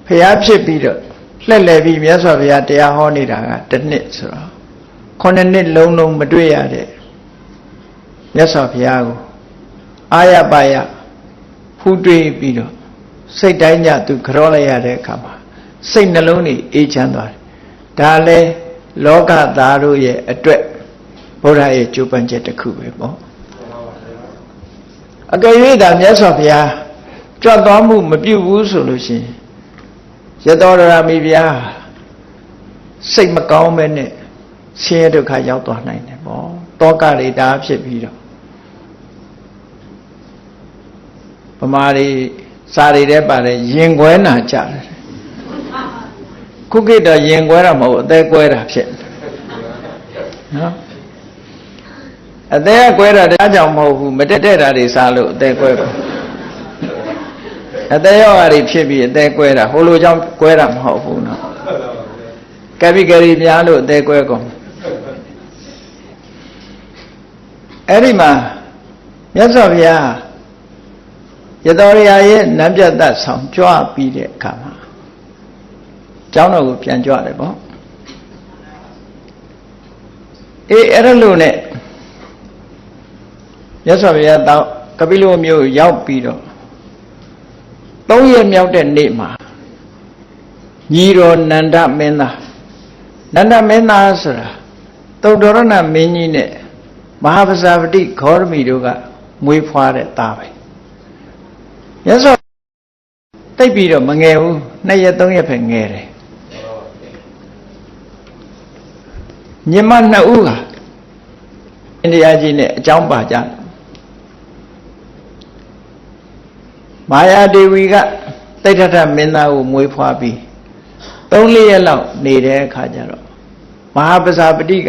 S1: ဘုရားဖြစ်ပြီးတော့လှည့်လည်ပြီးမြတ်စွာဘုရားတရားဟောနေတာက1နှစ်ဆိုတော့9နှစ်လုံးမတွေ့ရတဲ့မြတ်စွာဘုရားကိုအာရပယဖူးတွေးပြီးတော့စိတ်တိုင်းညသူကြောလိုက်ရတဲ့အခါမှာစိတ်နှလုံးတွေအေးချမ်းသွားတယ်ဒါလည်းလောကသားတို့ရဲ့အတွက်ဘုရားရဲ့ကြိုးပမ်းချက်တစ်ခုပဲပေါ့အကယ်၍သာမြတ်စွာဘုရားကြွသွားမှုမပြုဘူးဆိုလို့ရှိရင်ရသော်ရမီဘုရားစိတ်မကောင်းပဲနဲ့ဆင်းရဲဒုက္ခရောက်သွားနိုင်တယ်ပေါ့တောကတွေဒါဖြစ်ပြီးတော့ဗမာတွေစာတွေထဲပါတယ်ရင်ခွဲနာကြတယ်ခုခေတ်တော့ရင်ခွဲတာမဟုတ်အသေးကွဲတာဖြစ်နော်အသေးကွဲတာတရားကြောင့်မဟုတ်ဘူးမတက်တဲ့တာတွေစားလို့အသေးကွဲပါအသေးရောဂါတွေဖြစ်ပြီးအသေးကွဲတာဟိုလိုကြောင့်ကွဲတာမဟုတ်ဘူးနော်ကပိကရီများလို့အသေးကွဲကုန်အဲ့ဒီမှာမြတ်စွာဘုရားရသော်ရရဲ့နန်းပြတ်သက်ဆောင်ကြွပြီးတဲ့အခါမှာကျောင်းတော်ကိုပြန်ကြွတယ်ပေါ့အဲ့ဒါလို့နဲ့မြတ်စွာဘုရားတော့ကပိလဝမြို့ရောက်ပြီးတော့3ရက်မြောက်တဲ့နေ့မှာညီတော်နန္ဒမင်းသားဆိုတာသုတ္တရဏမင်းကြီးနဲ့မဟာပဇာပတိဂေါရမီတို့ကမွေးဖွားတဲ့သားပဲမြတ်စွာတိတ်ပြီးတော့မငယ်ဘူး2ရက်3ရက်ပဲငယ်တယ်ညီမ2ဦးဟာအိန္ဒိယကြီးနဲ့အကြောင်းပါကြမာယာဒေဝီကတိဋ္ဌထမင်းသားကိုမွေးဖွားပြီး3-4ရက်လောက်နေတဲ့အခါကျတော့မဟာပဇာပတိက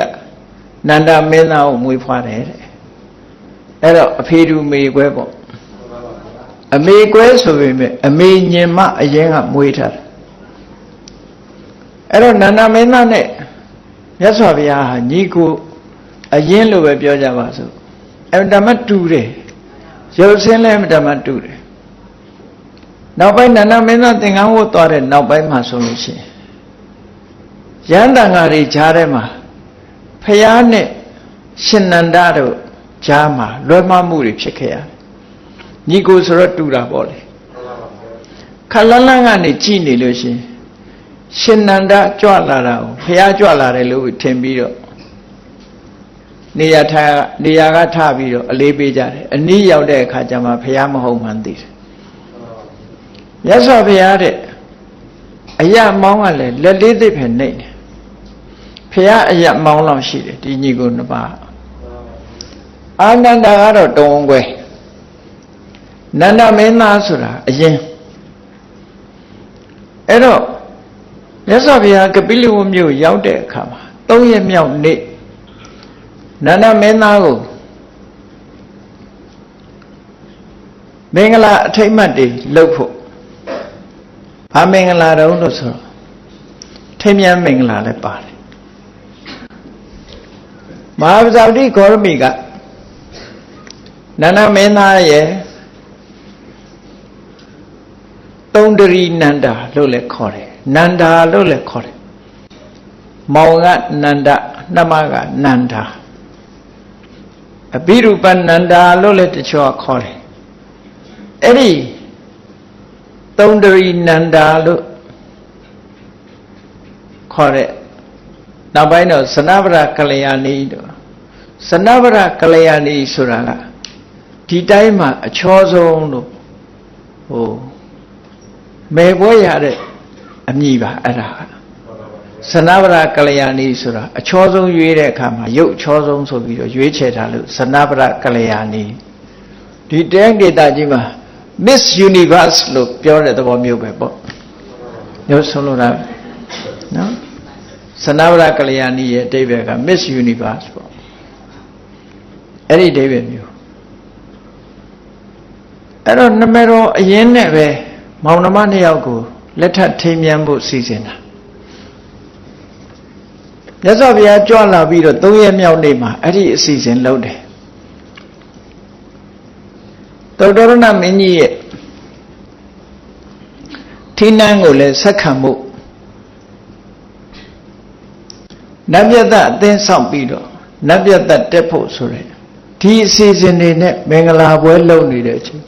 S1: နန္ဒမင်းသားကိုမွေးဖွားတယ်တဲ့အဲ့တော့အဖေတူမေကွဲပေါ့အမေကွဲဆိုပေမဲ့အမေညင်မအရင်ကမွေးထားတယ်အဲ့တော့နန္ဒမင်းသားနဲ့မြတ်စွာဘုရားဟာညီကိုအရင်လိုပဲပြောကြပါစို့အတ္တမတူတယ်ရုပ်ဆင်းလည်းအတ္တမတူတယ်နောက်ပိုင်းနန္ဒမင်းသားသင်္ကန်းဝတ်သွားတဲ့နောက်ပိုင်းမှာဆိုလို့ရှိရင်ရဟန္တာငါတွေကြားထဲမှာဖယားနဲ့ရှင်နန္ဒတို့ကြားမှာလွဲမှားမှုတွေဖြစ်ခဲ့ရတယ်ညီကိုဆိုတော့တူတာပေါ့လေခလန်းလန်းကနေကြည်နေလို့ရှိရင်ရှင်နန္ဒကြွလာတာကိုဖယားကြွလာတယ်လို့ထင်ပြီးတော့နေရာကထပြီးတော့အလေးပေးကြတယ်အနည်းရောက်တဲ့အခါကျမှဖယားမဟုတ်မှန်းသိတယ်မြတ်စွာဘုရားတဲ့အယမောင်းကလည်းလက်လေးသိပဲနေတယ်ဖယားအယမောင်းလောက်ရှိတယ်ဒီညီကို2ပါးအာနန္ဒာကတော့တုံးကွယ်နန္ဒမင်းသားဆိုတာအရင်အဲ့တော့မြတ်စွာဘုရားကပိလဝမြို့ရောက်တဲ့အခါမှာ3ရက်မြောက်နေ့နန္ဒမင်းသားကိုမင်္ဂလာအထိတ်မှတ်တွေလုပ်ဖို့ဘာမင်္ဂလာတုံးလို့ဆိုတော့ထိမ်းမြန်းမင်္ဂလာလည်းပါတယ်မဟာပဇာပတိဂေါရမီကနန္ဒမင်းသားရဲ့တုံတရီနန္ဒာလို့လည်းခေါ်တယ် နန္ဒာလို့လည်းခေါ်တယ်မောင်ကနန္ဒနှမကနန္ဒာအဘိရူပနန္ဒာလို့လည်းတချို့ခေါ်တယ်အဲ့ဒီသုံးတရီနန္ဒာလို့ခေါ်တဲ့နောက်ပိုင်းတော့စနဗရကလျာဏီတို့စနဗရကလျာဏီဆိုတာကဒီတိုင်းမှာအချောဆုံးလို့ဟိုမေပွဲရတဲ့အမည်ပါအဲ့ဒါစနဗရကလျာဏီဆိုတာအချောဆုံးရွေးတဲ့အခါမှာရုပ်အချောဆုံးဆိုပြီးတော့ရွေးချယ်ထားလို့စနဗရကလျာဏီဒီတိုင်းဒေသကြီးမှာ Miss Universe လို့ပြောတဲ့သဘောမျိုးပဲပေါ့မျိုးဆုံးလို့လားနော်စနဗရကလျာဏီရဲ့အဓိပ္ပာယ်က Miss Universe ပေါ့အဲ့ဒီအဓိပ္ပာယ်မျိုးအဲ့တော့နမတော်အရင်နဲ့ပဲမောင်နှမနှစ်ယောက်ကိုလက်ထပ်ထိမ်းမြန်းဖို့စီစဉ်တာမြတ်စွာဘုရားကြွလာပြီးတော့3ရက်မြောက်နေ့မှာအဲ့ဒီအစီအစဉ်လုပ်တယ်သုတ္တရဏမင်းကြီးရဲ့ထိနှန်းကိုလည်းဆက်ခံမှုနတ်ပြတ်အသင်းဆောင်ပြီးတော့နတ်ပြတ်တက်ဖို့ဆိုရယ်ဒီအစီအစဉ်တွေနဲ့မင်္ဂလာပွဲလုပ်နေတဲ့အချိန်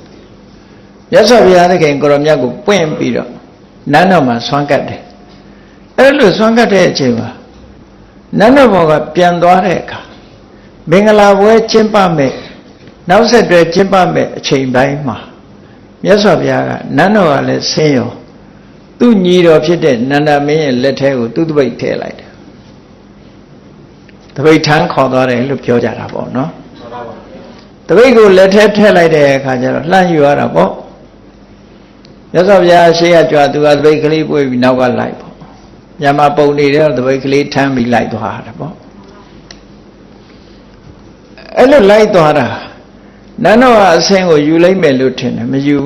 S1: မြတ်စွာဘုရားသခင်ကိုရောမြတ်ကိုပွင့်ပြီးတော့နန်းတော်မှာဆွမ်းကပ်တယ်အဲ့လိုဆွမ်းကပ်တဲ့အချိန်မှာနန်းတော်ဘောကပြန်သွားတဲ့အခါမင်္ဂလာပွဲကျင်းပမဲ့နောက်ဆက်တွဲကျင်းပမဲ့အချိန်ပိုင်းမှာမြတ်စွာဘုရားကနန်းတော်ကလည်းဆင်းရောသူ့ညီတော်ဖြစ်တဲ့နန္ဒမင်းရဲ့လက်ထဲကိုသူ့တပိတ်ထည့်လိုက်တယ်တပိတ်ထမ်းခေါ်သွားတယ်လို့ပြောကြတာပေါ့နော်တပိတ်ကိုလက်ထဲထည့်လိုက်တဲ့အခါကျတော့လှမ်းယူရတာပေါ့မြတ်စွာဘုရားရှေ့ကကြွသူကတပိတ်ကလေးပွေးပြီးနောက်ကလိုက်ပေါ့ညမှာပုံနေတဲ့တပိတ်ကလေးထမ်းပြီးလိုက်သွားတာပေါ့အဲ့လိုလိုက်သွားတာနန်းတော်ကအဆင်းကိုယူလိုက်မယ်လို့ထင်တယ်မယူ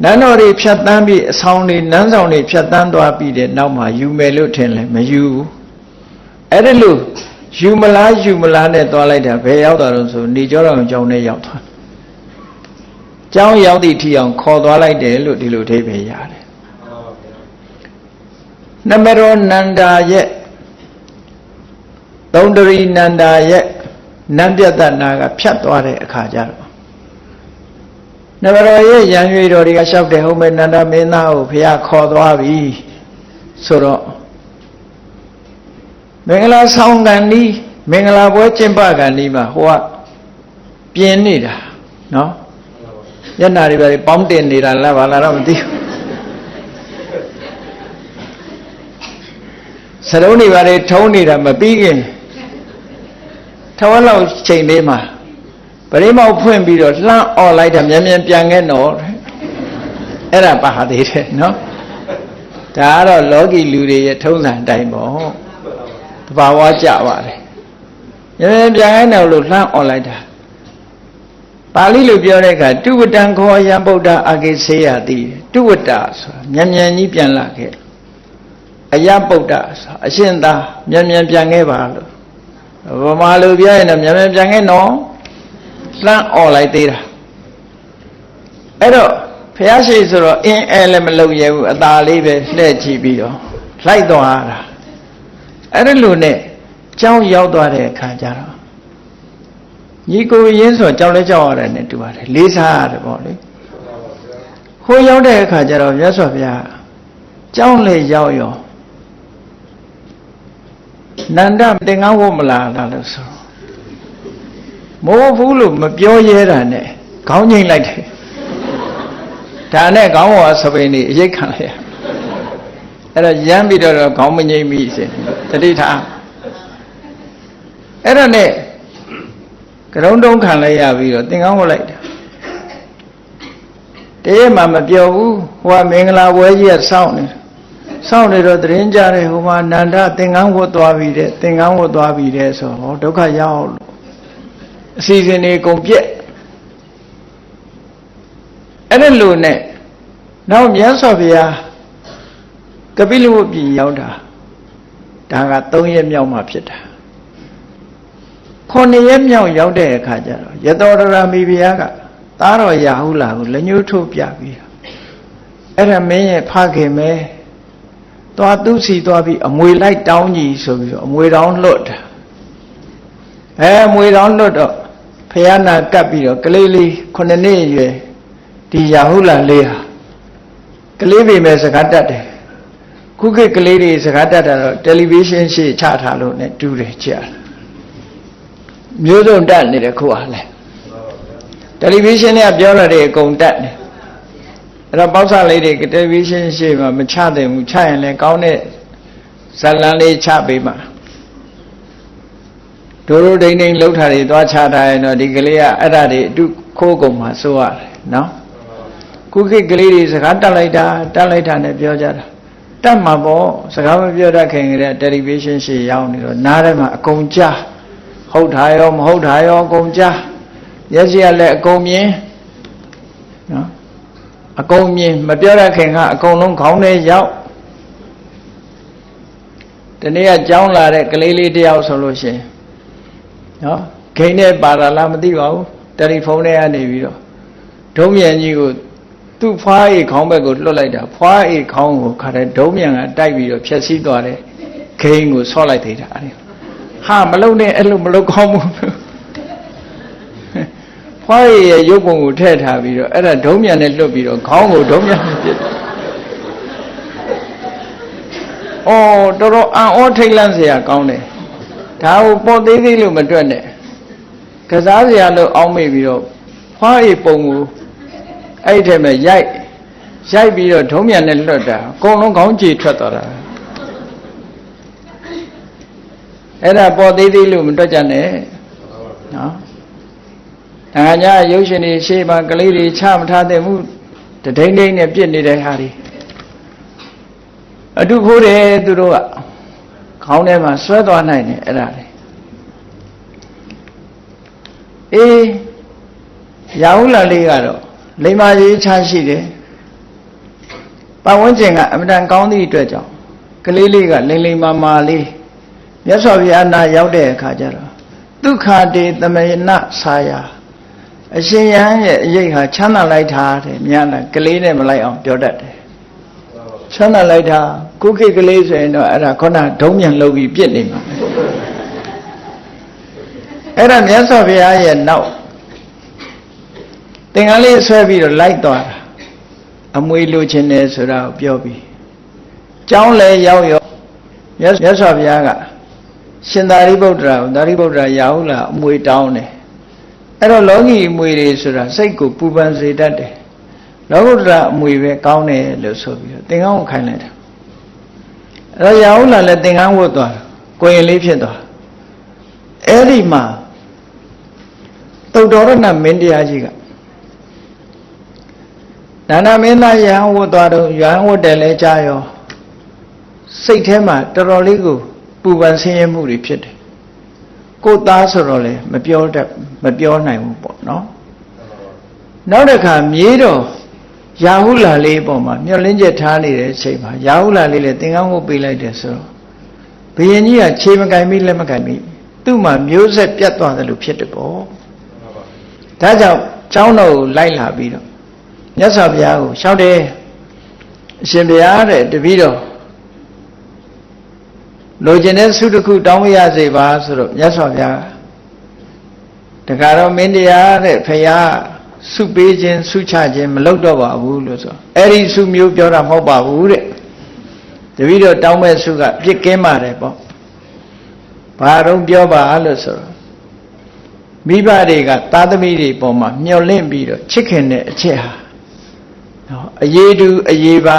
S1: နန်းတော်တွေဖြတ်တန်းပြီးအဆောင်တွေနန်းဆောင်တွေဖြတ်တန်းသွားပြီးတဲ့နောက်မှာယူမယ်လို့ထင်လဲမယူအဲ့ဒါလို့ယူမလားနဲ့သွားလိုက်တာဘယ်ရောက်သွားတော့ဆိုနေကြောတော်ကျောင်းနဲ့ရောက်သွားကျောင်းရောက်သည့်ထီအောင်ခေါ်သွားလိုက်တယ်လို့ဒီလိုအဓိပ္ပာယ်ရတယ်နမရောနန္ဒာရဲ့သုံးတရီနန္ဒာရဲ့နတ်ပြတ်နာကဖြတ်သွားတဲ့အခါကျတော့နမရောရဲ့ရံရွေတော်တွေကလျှောက်တယ်ဟုတ်မယ်နန္ဒမင်းသားကိုဘုရားခေါ်သွားပြီဆိုတော့မင်္ဂလာဆောင်ကန်ဒီမင်္ဂလာပွဲကျင်းပကန်ဒီမှာဟိုကပြင်းနေတာနော်ညနာတွေပဲပေါင်းတင်နေတာလားဘာလားတော့မသိဘူးစရုံးတွေဘာတွေထုံးနေတာမပြီးခင်ထောင်းလောက်ချိန်လေးမှာပရိမောက်ဖွင့်ပြီးတော့လှမ်းអော်လိုက်တာမြန်မြန်ပြန်ခဲ့တော့အဲ့ဒါပါသေးတယ်နော်ဒါကတော့လောကီလူတွေရဲ့ထုံးစံအတိုင်းပေါ့တဘာဝကြပါတယ်မြန်မြန်ပြန်ခဲ့တော့လို့လှမ်းអော်လိုက်တာပါဠိလိုပြောတဲ့အခါတုဝတ္တံခောယံဗုဒ္ဓအာဂိစေယတိတုဝတ္တဆိုတာမြန်မြန်ကြီးပြန်လာခဲ့အယဗုဒ္ဓဆိုတာအရှင်သာမြန်မြန်ပြန်ခဲ့ပါလို့ဗမာလူပြောရင်တော့မြန်မြန်ပြန်ခဲ့နော်လှမ်းអော်လိုက်သေးတာအဲ့တော့ဘုရားရှိခိုးဆိုတော့အင်းအဲလည်းမလုပ်ရဘူးအသာလေးပဲလှည့်ကြည့်ပြီးတော့လိုက်သွားတာအဲ့ဒီလိုနဲ့ကျောင်းရောက်သွားတဲ့အခါကျတော့ညီကိုရင်းဆိုကြောက်လဲကြောက်ရတယ်နဲ့တူပါတယ်လေးစားရတယ်ပေါ့လေဟိုရောက်တဲ့အခါကျတော့မြတ်စွာဘုရားကျောင်းလေရောက်ရောနန္ဒသင်္ကန်းဝတ်မလားလို့ဆိုမိုးဘူးလို့မပြောရဲတာနဲ့ခေါင်းငိမ့်လိုက်တယ်ဒါနဲ့ခေါင်းဝါစပိန်နေအရိတ်ခံလိုက်ရအဲ့တော့ရမ်းပြီးတော့ခေါင်းမငိမ့်မိစေတတိထားအဲ့ဒါနဲ့ကရုံတုံးခံလိုက်ရပြီးတော့သင်္ကန်းဝတ်လိုက်တာတရက်မှမပြောဘူးဟိုကမင်္ဂလာပွဲကြီးကစောင့်နေတော့တရင်ကြတယ်ဟိုမှာနန္ဒသင်္ကန်းဝတ်သွားပြီတဲ့သင်္ကန်းဝတ်သွားပြီတဲ့ဆိုဟောဒုက္ခရောက်လို့အစီအစဉ်တွေကုန်ပြက်အဲ့ဒါလို့နဲ့နောက်မြတ်စွာဘုရားကပိလဝတ်ပြည်ရောက်တာဒါက3ရက်မြောက်မှဖြစ်တာ9ရက်မြောက်ရောက်တဲ့အခါကျတော့ယသောဒရမီဘုရားကသားတော်ရာဟုလာကိုလက်ညှိုးထိုးပြပြီး အဲ့ဒါမင်းရဲ့ဖခင်ပဲသွားသူ့စီသွားပြီးအမွေလိုက်တောင်းကြီးဆိုပြီးတော့အမွေတောင်းလွတ်တာအမွေတောင်းလွတ်တော့ဖယားနာကပ်ပြီးတော့ကလေးလေး9နှစ်အရွယ်ဒီရာဟုလလေးဟာကလေးပေမဲ့စကားတတ်တယ်ခုခေတ်ကလေးတွေစကားတတ်တာတော့တယ်လီဗီရှင်းရှေ့ချထားလို့ ਨੇ တူးတယ်ကြာမျိုးစုံတတ်နေတယ်ခုဟာလဲတယ်လီဗီရှင်းနဲ့ပြောရတဲ့အကုန်တတ်တယ်အဲ့တော့ပေါက်စလေးတွေတယ်လီဗီရှင်းရှေ့မှာမချသင့်ဘူးချရင်လည်းကောင်းတဲ့ဇာတ်လမ်းလေးချပေးမှာတို့ဒိန်ဒိန်လှုပ်ထားတွေသွားချထားရင်တော့ဒီကလေးကအဲ့ဒါတွေအတုခိုးကုန်မှာစိုးရတယ်နော်ခုခေတ်ကလေးတွေစကားတက်လိုက်တာနဲ့ပြောကြတာတတ်မှာပေါ့စကားမပြောတတ်ခင်ကတည်းကတယ်လီဗီရှင်းရှေ့ရောက်နေတော့နားထဲမှာအကုန်ကြားဟုတ်တာရောမဟုတ်တာရောအကုန်ကြားမျက်စိကလည်းအကုန်မြင်နော်အကုန်မြင်မပြောတတ်ခင်ကအကုန်လုံးခေါင်းထဲရောက်ဒီနေ့ကကြောင်းလာတဲ့ကလေးလေးတယောက်ဆိုလို့ရှိရင်နော်ခိန်းနဲ့ပါတာလားမသိပါဘူးတယ်လီဖုန်းထဲကနေပြီးတော့ဒုံးမြန်ကြီးကိုသူ့ဖွားအိတ်ခေါင်းဘက်ကိုလွတ်လိုက်တာဖွားအိတ်ခေါင်းကိုခါတဲ့ဒုံးမြန်ကတိုက်ပြီးတော့ဖြက်စီးသွားတယ်ခိန်းကိုဆော့လိုက်သေးတာဟာမလုံနဲ့အဲ့လိုမလုံကောင်းဘူးဖွားအိတ်ရဲ့ရုပ်ပုံကိုထည့်ထားပြီးတော့အဲ့ဒါဒုံးမြန်နဲ့လွတ်ပြီးတော့ခေါင်းကိုဒုံးမြန်နဲ့ပြစ်တော်တော်အံ့ဩထိတ်လန့်စရာကောင်းတယ်ဒါကိုပေါ်သေးသေးလို့မတွက်နဲ့ကစားစရာလို့အောင်းမိပြီးတော့ဖွားအိတ်ပုံကိုအဲ့ဒီထဲမှာရိုက်ပြီးတော့ဒုံးမြန်နဲ့လွတ်တာအကုန်လုံးခေါင်းကြေထွက်သွားတာအဲ့ဒါပေါ်သေးသေးလို့မတွက်ကြနဲ့နော်ဒါကညာရုပ်ရှင်တွေရှေ့မှာကလေးတွေချမထားတဲ့မှုတဒိမ့်ဒိမ့်နဲ့ပြစ်နေတဲ့ဟာတွေအတုခိုးတယ်သူတို့ကခေါင်းထဲမှာဆွဲသွားနိုင်တယ်အဲ့ဒါလေရာဟုလလေးကတော့လိမ္မာရေးချရှိတယ်ပတ်ဝန်းကျင်ကအမတန်ကောင်းသည့်အတွက်ကြောင့်ကလေးလေးကလိမ္မာလေးမြတ်စွာဘုရားနာရောက်တဲ့အခါကျတော့ဒုက္ခတေသမယနဆာယာအရှင်ယဟန်ရဲ့အရေးဟာချမ်းသာလိုက်တာတဲ့များလားကလေးနဲ့မလိုက်အောင်ပြောတတ်တယ်ချမ်းသာလိုက်တာခုခေတ်ကလေးဆိုရင်တော့အဲ့ဒါခုနဒုံးမြန်လုပ်ပြီးပြစ်နေမှာအဲ့ဒါမြတ်စွာဘုရားရဲ့နောက်သင်္ကန်းလေးဆွဲပြီးတော့လိုက်သွားတာအမွေလိုချင်တယ်ဆိုတာကိုပြောပြီးကျောင်းလဲရောက်ရောမြတ်စွာဘုရားကရှင်သာရိပုတ္တရာသာရိပုတ္တရာရာဟုလအမွေတောင်းတယ်အဲ့တော့လောကီအမွေတွေဆိုတာစိတ်ကိုပူပန်စေတတ်တယ်လောကုတ္တရာအမွေပဲကောင်းတယ်လို့ဆိုပြီးတော့သင်္ကန်းကိုခိုင်းလိုက်တာအဲ့တော့ရာဟုလလည်းသင်္ကန်းဝတ်သွားတာကိုရင်လေးဖြစ်သွားအဲ့ဒီမှာသုတ္တရဏမင်းတရားကြီးကဒါနမင်းသားရဟန်းဝတ်သွားတော့ရဟန်းဝတ်တယ်လဲကြားရောစိတ်ထဲမှာတော်တော်လေးကိုပူပန်ဆင်းရဲမှုတွေဖြစ်တယ်ကိုသားဆိုတော့လေမပြောနိုင်ဘူးပေါ့နော်နောက်တစ်ခါမြေးတော့ရာဟုလလေးပေါ်မှာမျောလင်းချက်ထားနေတဲ့အချိန်မှာရာဟုလလေးလည်းသင်္ကန်းဝတ်ပေးလိုက်တယ်ဆိုတော့ဘုရင်ကြီးကခြေမကင်မိလက်မကင်မိသူ့မှာမျိုးဆက်ပြတ်သွားတယ်လို့ဖြစ်တယ်ပေါ့ဒါကြောင့်ကျောင်းတော်ကိုလိုက်လာပြီးတော့မြတ်စွာဘုရားကိုလျှောက်တယ်အရှင်ဘုရားတဲ့တပည့်တော်လိုချင်တဲ့ဆုတစ်ခုတောင်းမရစေပါဆိုတော့မြတ်စွာဘုရားတခါတော့မင်းတရားတဲ့ဖရာဆုပေးခြင်းဆုချခြင်းမလုပ်တော့ပါဘူးလို့ဆိုအဲ့ဒီဆုမျိုးပြောတာမဟုတ်ပါဘူးတဲ့တပည့်တော်တောင်းမဲ့ဆုကပြစ်ကင်းပါတယ်ပေါ့ဘာတော့ပြောပါလို့ဆိုတော့မိဘတွေကသားသမီးတွေပေါ်မှာမျှော်လင့်ပြီးတော့ချစ်ခင်တဲ့အချက်ဟာနော်အရေးတူအရေးပါ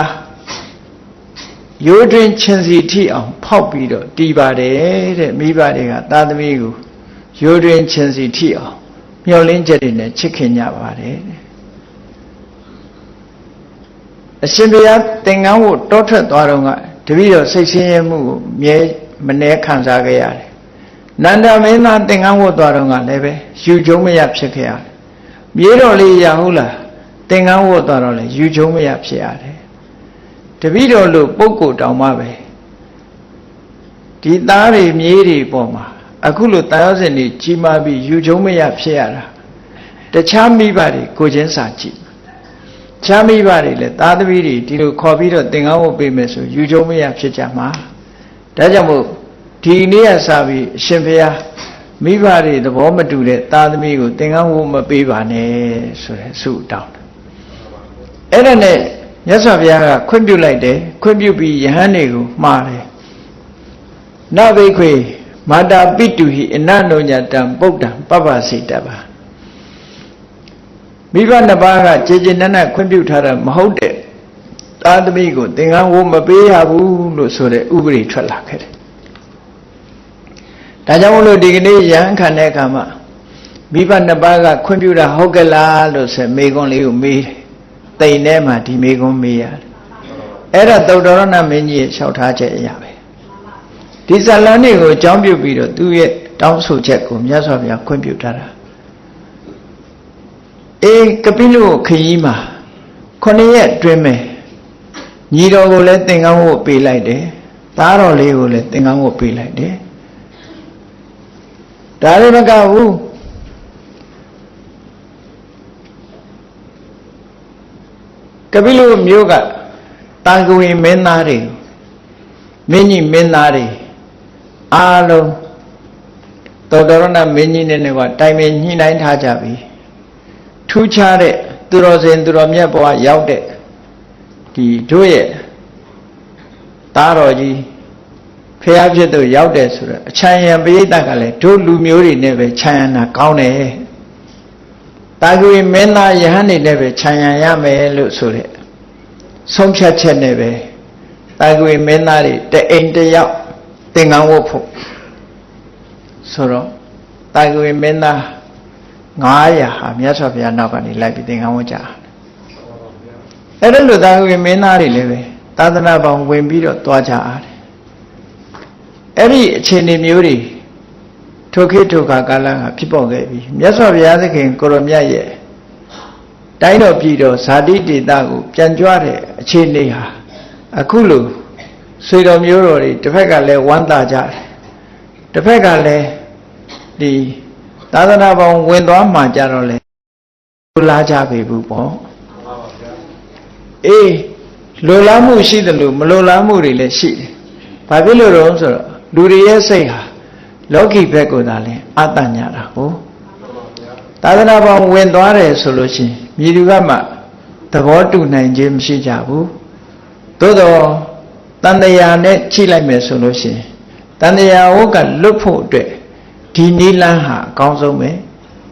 S1: ရိုးတွင်ချင်းစီထိအောင်ဖောက်ပြီးတော့တီးပါတယ်တဲ့မိဘတွေကသားသမီးကိုရိုးတွင်ချင်းစီထိအောင်မျှော်လင့်ချက်တွေနဲ့ချစ်ခင်ကြပါတယ်အရှင်ဘုရားသင်္ကန်းကိုတောထွက်သွားတော့ကတပည့်တော်စိတ်ဆင်းရဲမှုကိုမြဲမနှဲခံစားခဲ့ရတယ်နန္ဒမင်းသားသင်္ကန်းဝတ်သွားတော့ကလည်းပဲယူကျုံမရဖြစ်ခဲ့ရတယ်မြေးတော်လေးရာဟုလားသင်္ကန်းဝတ်သွားတော့လည်းယူကျုံမရဖြစ်ရတယ်တပည့်တော်လို့ပုဂ္ဂိုလ်တောင်မှပဲဒီသားတွေမြေးတွေပေါ်မှာအခုလို့တာယောဇဉ်တွေကြီးမားပြီးယူကျုံမရဖြစ်ရတာတခြားမိဘတွေကိုချင်းစာကြည့် ချားမိပါတယ်လေသားသမီးတွေဒီလိုခေါ်ပြီးတော့သင်္ကန်းဝတ်ပေးမယ်ဆိုယူကြုံမရဖြစ်ကြမှာဒါကြောင့်မို့ဒီနေ့ကစပြီးအရှင်ဘုရားမိဘတွေသဘောမတူတဲ့သားသမီးကိုသင်္ကန်းဝတ်မပေးပါနဲ့ဆိုတဲ့ဆုတောင်းအဲ့ဒါနဲ့မြတ်စွာဘုရားကခွင့်ပြုလိုက်တယ်ခွင့်ပြုပြီးယဟန်တွေကိုမှားတယ်နဘိခွေမာတာပိတုဟိအနနောညတံပုဒ္ဒံပပ္ပစိတပါမိဘနှစ်ပါးကကြေကြေနက်နက်ခွင့်ပြုထားတာမဟုတ်တဲ့သားသမီးကိုသင်္ကန်းဝတ်မပေးရဘူးလို့ဆိုတဲ့ဥပဒေထွက်လာခဲ့တယ်ဒါကြောင့်မလို့ဒီကနေ့ယဟန်ခံတဲ့အခါမှာမိဘနှစ်ပါးကခွင့်ပြုတာဟုတ်ကဲ့လားလို့ဆိုမေခွန်းလေးကိုမေးတယ်တိမ်ထဲမှာဒီမေခွန်းမေးရတယ်အဲ့ဒါသုတ္တရဏမင်းကြီးရဲ့လျှောက်ထားချက်အရာပဲဒီဇာလန်တွေကိုအကြောင်းပြုပြီးတော့သူ့ရဲ့တောင်းဆိုချက်ကိုမြတ်စွာဘုရားခွင့်ပြုထားတာကပိလုခရီးမှာ9ရက်အတွင်းမဲ့ညီတော်ကိုလည်းသင်္ကန်းဝတ်ပေးလိုက်တယ်သားတော်လေးကိုလည်းသင်္ကန်းဝတ်ပေးလိုက်တယ်ဒါလည်းမကဘူးကပိလုမျိုးကတာဂဝေမင်းသားတွေမင်းကြီးမင်းသားတွေအားလုံးသောတရဏမင်းကြီးနဲ့ကတိုင်ပင်ညှိနှိုင်းထားကြပြီထူးခြားတဲ့သူတော်စင်သူတော်မြတ်ဘဝရောက်တဲ့ဒီတို့ရဲ့သားတော်ကြီးဖျားဖြစ်သူရောက်တဲ့ဆိုတော့အချမ်းရံပရိသတ်ကလည်းတို့လူမျိုးတွေနဲ့ပဲခြံရံတာကောင်းတယ်တာဂဝေမင်းသားယဟန်နေနဲ့ပဲခြံရံရမယ်လို့ဆိုတဲ့ဆုံးဖြတ်ချက်နဲ့ပဲတာဂဝေမင်းသားတွေတအိမ်တယောက်သင်္ကန်းဝတ်ဖို့ဆိုတော့တာဂဝေမင်းသား900ဟာမြတ်စွာဘုရားနောက်ကနေလိုက်ပြီးသင်္ကန်းဝတ်ကြအဲ့ဒါလို့တာဂဝေမင်းသားတွေလည်းပဲသာသနာပေါင်းဝင်ပြီးတော့သွားကြရတယ်အဲ့ဒီအခြေအနေမျိုးတွေထိုခေတ်ထိုခါကာလကဖြစ်ပေါ်ခဲ့ပြီမြတ်စွာဘုရားသခင်ကိုရောမြတ်ရဲ့တိုင်းတော်ပြည်တော်ဇာတိတေသကိုပြန်ကြွတဲ့အခြေအနေဟာအခုလိုဆွေတော်မျိုးတော်တွေတစ်ဖက်ကလည်းဝမ်းသာကြတယ်တစ်ဖက်ကလည်းဒီသာသနာပေါင်းဝင်သွားမှကြတော့လေလာကြပြီဘူးပေါ့လိုလားမှုရှိတယ်လို့မလိုလားမှုတွေလည်းရှိတယ်ဘာဖြစ်လို့တော့ဆိုတော့လူတွေရဲ့စိတ်ဟာလောကီဘက်ကိုသာလဲအတညတာဟုတ်သာသနာပေါင်းဝင်သွားတယ်ဆိုလို့ရှိရင်မြေသူကမှသဘောတူနိုင်ခြင်းမရှိကြဘူးသို့တော့တန်တရားနဲ့ချိလိုက်မယ်ဆိုလို့ရှိရင်တန်တရားဝကလွတ်ဖို့အတွက်ဒီနိလန်းဟာအကောင်းဆုံးပဲ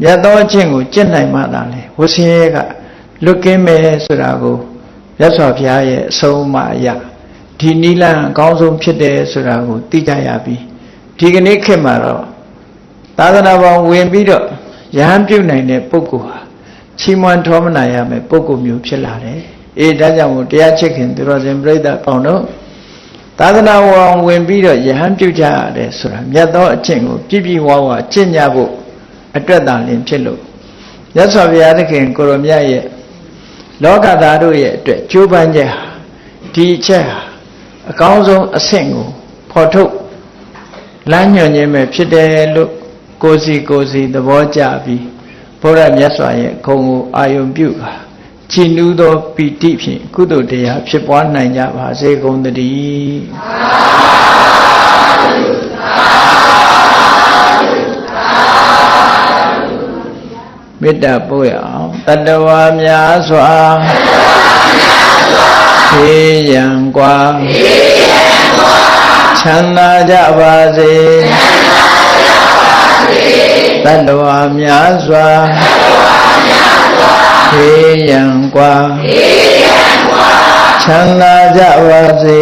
S1: မြတ်သောအကျင့်ကိုကျင့်နိုင်မှသာလေဝဆင်းရဲကလွတ်ကင်းမယ်ဆိုတာကိုမြတ်စွာဘုရားရဲ့အဆုံးအမအရာဒီနိလန်းအကောင်းဆုံးဖြစ်တယ်ဆိုတာကိုသိကြရပြီဒီကနေ့ခေတ်မှာတော့သာသနာပေါင်းဝင်ပြီးတော့ယဟန်ပြုနိုင်တဲ့ပုဂ္ဂိုလ်ဟာချီးမွမ်းထောမနာရမယ်ပုဂ္ဂိုလ်မျိုးဖြစ်လာတယ်ဒါကြောင့်မို့တရားချစ်ခင်သူတော်စင်ပြိဿပေါင်းတို့သာသနာပေါင်းဝင်ပြီးတော့ယဟန်ပြုကြရတယ်ဆိုတာမြတ်သောအကျင့်ကိုပြည့်ပြည့်ဝဝကျင့်ကြဖို့အတွက်သာလင်ဖြစ်လို့မြတ်စွာဘုရားသခင်ကိုရောမြတ်ရဲ့လောကသားတို့ရဲ့အတွက်ကြိုးပမ်းချက်ဟာဒီအချက်ဟာအကောင်းဆုံးအဆင့်ကိုဖော်ထုတ်လမ်းညွှန်ခြင်းပဲဖြစ်တယ်လို့ကိုစီသဘောကျပြီးဘုရားမြတ်စွာရဲ့ဂုဏ်ကိုအာယုံပြုပါကြည်နူးသောပီတိဖြင့်ကုသိုလ်တရားဖြစ်ပွားနိုင်ကြပါစေကုန်သတည်းမေတ္တာပို့ရအောင်တတ္တဝါများစွာဖေးရန်กว่าချမ်းသာကြပါစေတတ္တဝါများစွာဖေးရန်กว่าချမ်းသာကြပါစေ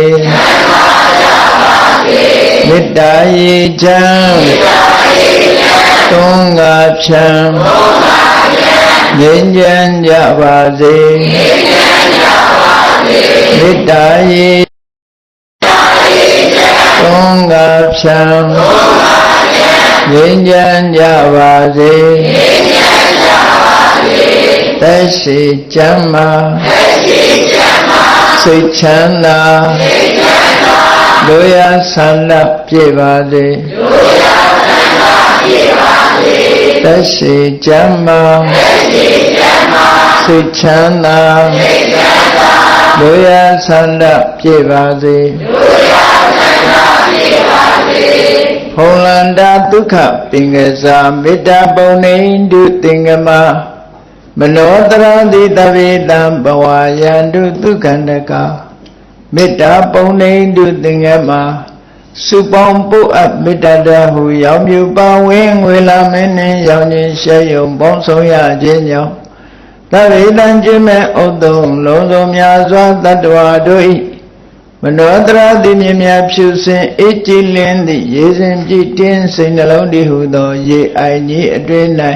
S1: မေတ္တာရေချမ်းသုံးငါဖြံငြိမ်းချမ်းကြပါစေမေတ္တာရေသုံးငါဖြံငြိမ်းချမ်းကြပါစေသက်ရှိကျမ်းမာစိတ်ချမ်းသာလိုရာဆန္ဒပြည့်ပါစေသက်ရှိကျမ်းမာ စိတ်ချမ်းသာလူရဆန္ဒပြေပါစေဖုံလန္တာဒုက္ခပင်ကစားမေတ္တာပုံနေတုသင်္ကမမနောတရတိတဝေတံဘဝယန္တုဒုက္ခန္တကမေတ္တာပုံနေတုသင်္ကမစုပေါင်းပုအပ်မေတ္တာတဟုရောင်မြူပါဝင်ငွေလာမင်းနှင့်ရောင်ခြင်းရှဲယုံပေါင်းဆုံးရခြင်းကြောင့်တဝေတံကျွမဲ့ဥဒ္ဒုံလုံးစုံများစွာတတ္တဝါတို့၏မနောတရတိမြင်များဖြူစင်အေးကြည်လင်းသည့်ရေစဉ်ပြည့်တင်းစိတ်နှလုံးတည်ဟုသောရေအိုင်ကြီးအတွင်း၌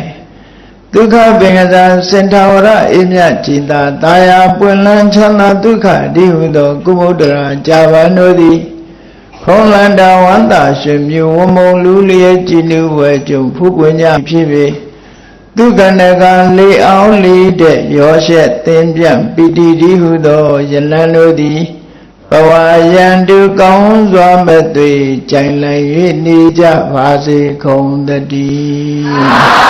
S1: ဒုက္ခပင်ကစားစင်ထာဝရအေးမြကြည်သာတာယာပွင့်လန်းချမ်းသာဒုက္ခတည်ဟုသောကုမုဒ္ဒရာကြာပန်တို့သည်ဖုံးလန္တာဝန္တာရှင်မြူဝမုံလူလျက်ကြည်နူဝဲကြုံဖူးပွင့်ကြဖြစ်ပေဒုက္ခနကလေအောင်လေးတဲ့ရောရှက်သင်ပြန့်ပိတိတည်ဟုသောယလန်တို့သည်ဘဝယန္တုကောင်းစွာမသွေကြိုင်လိုက်၍နေကြပါစေကုန်တည်း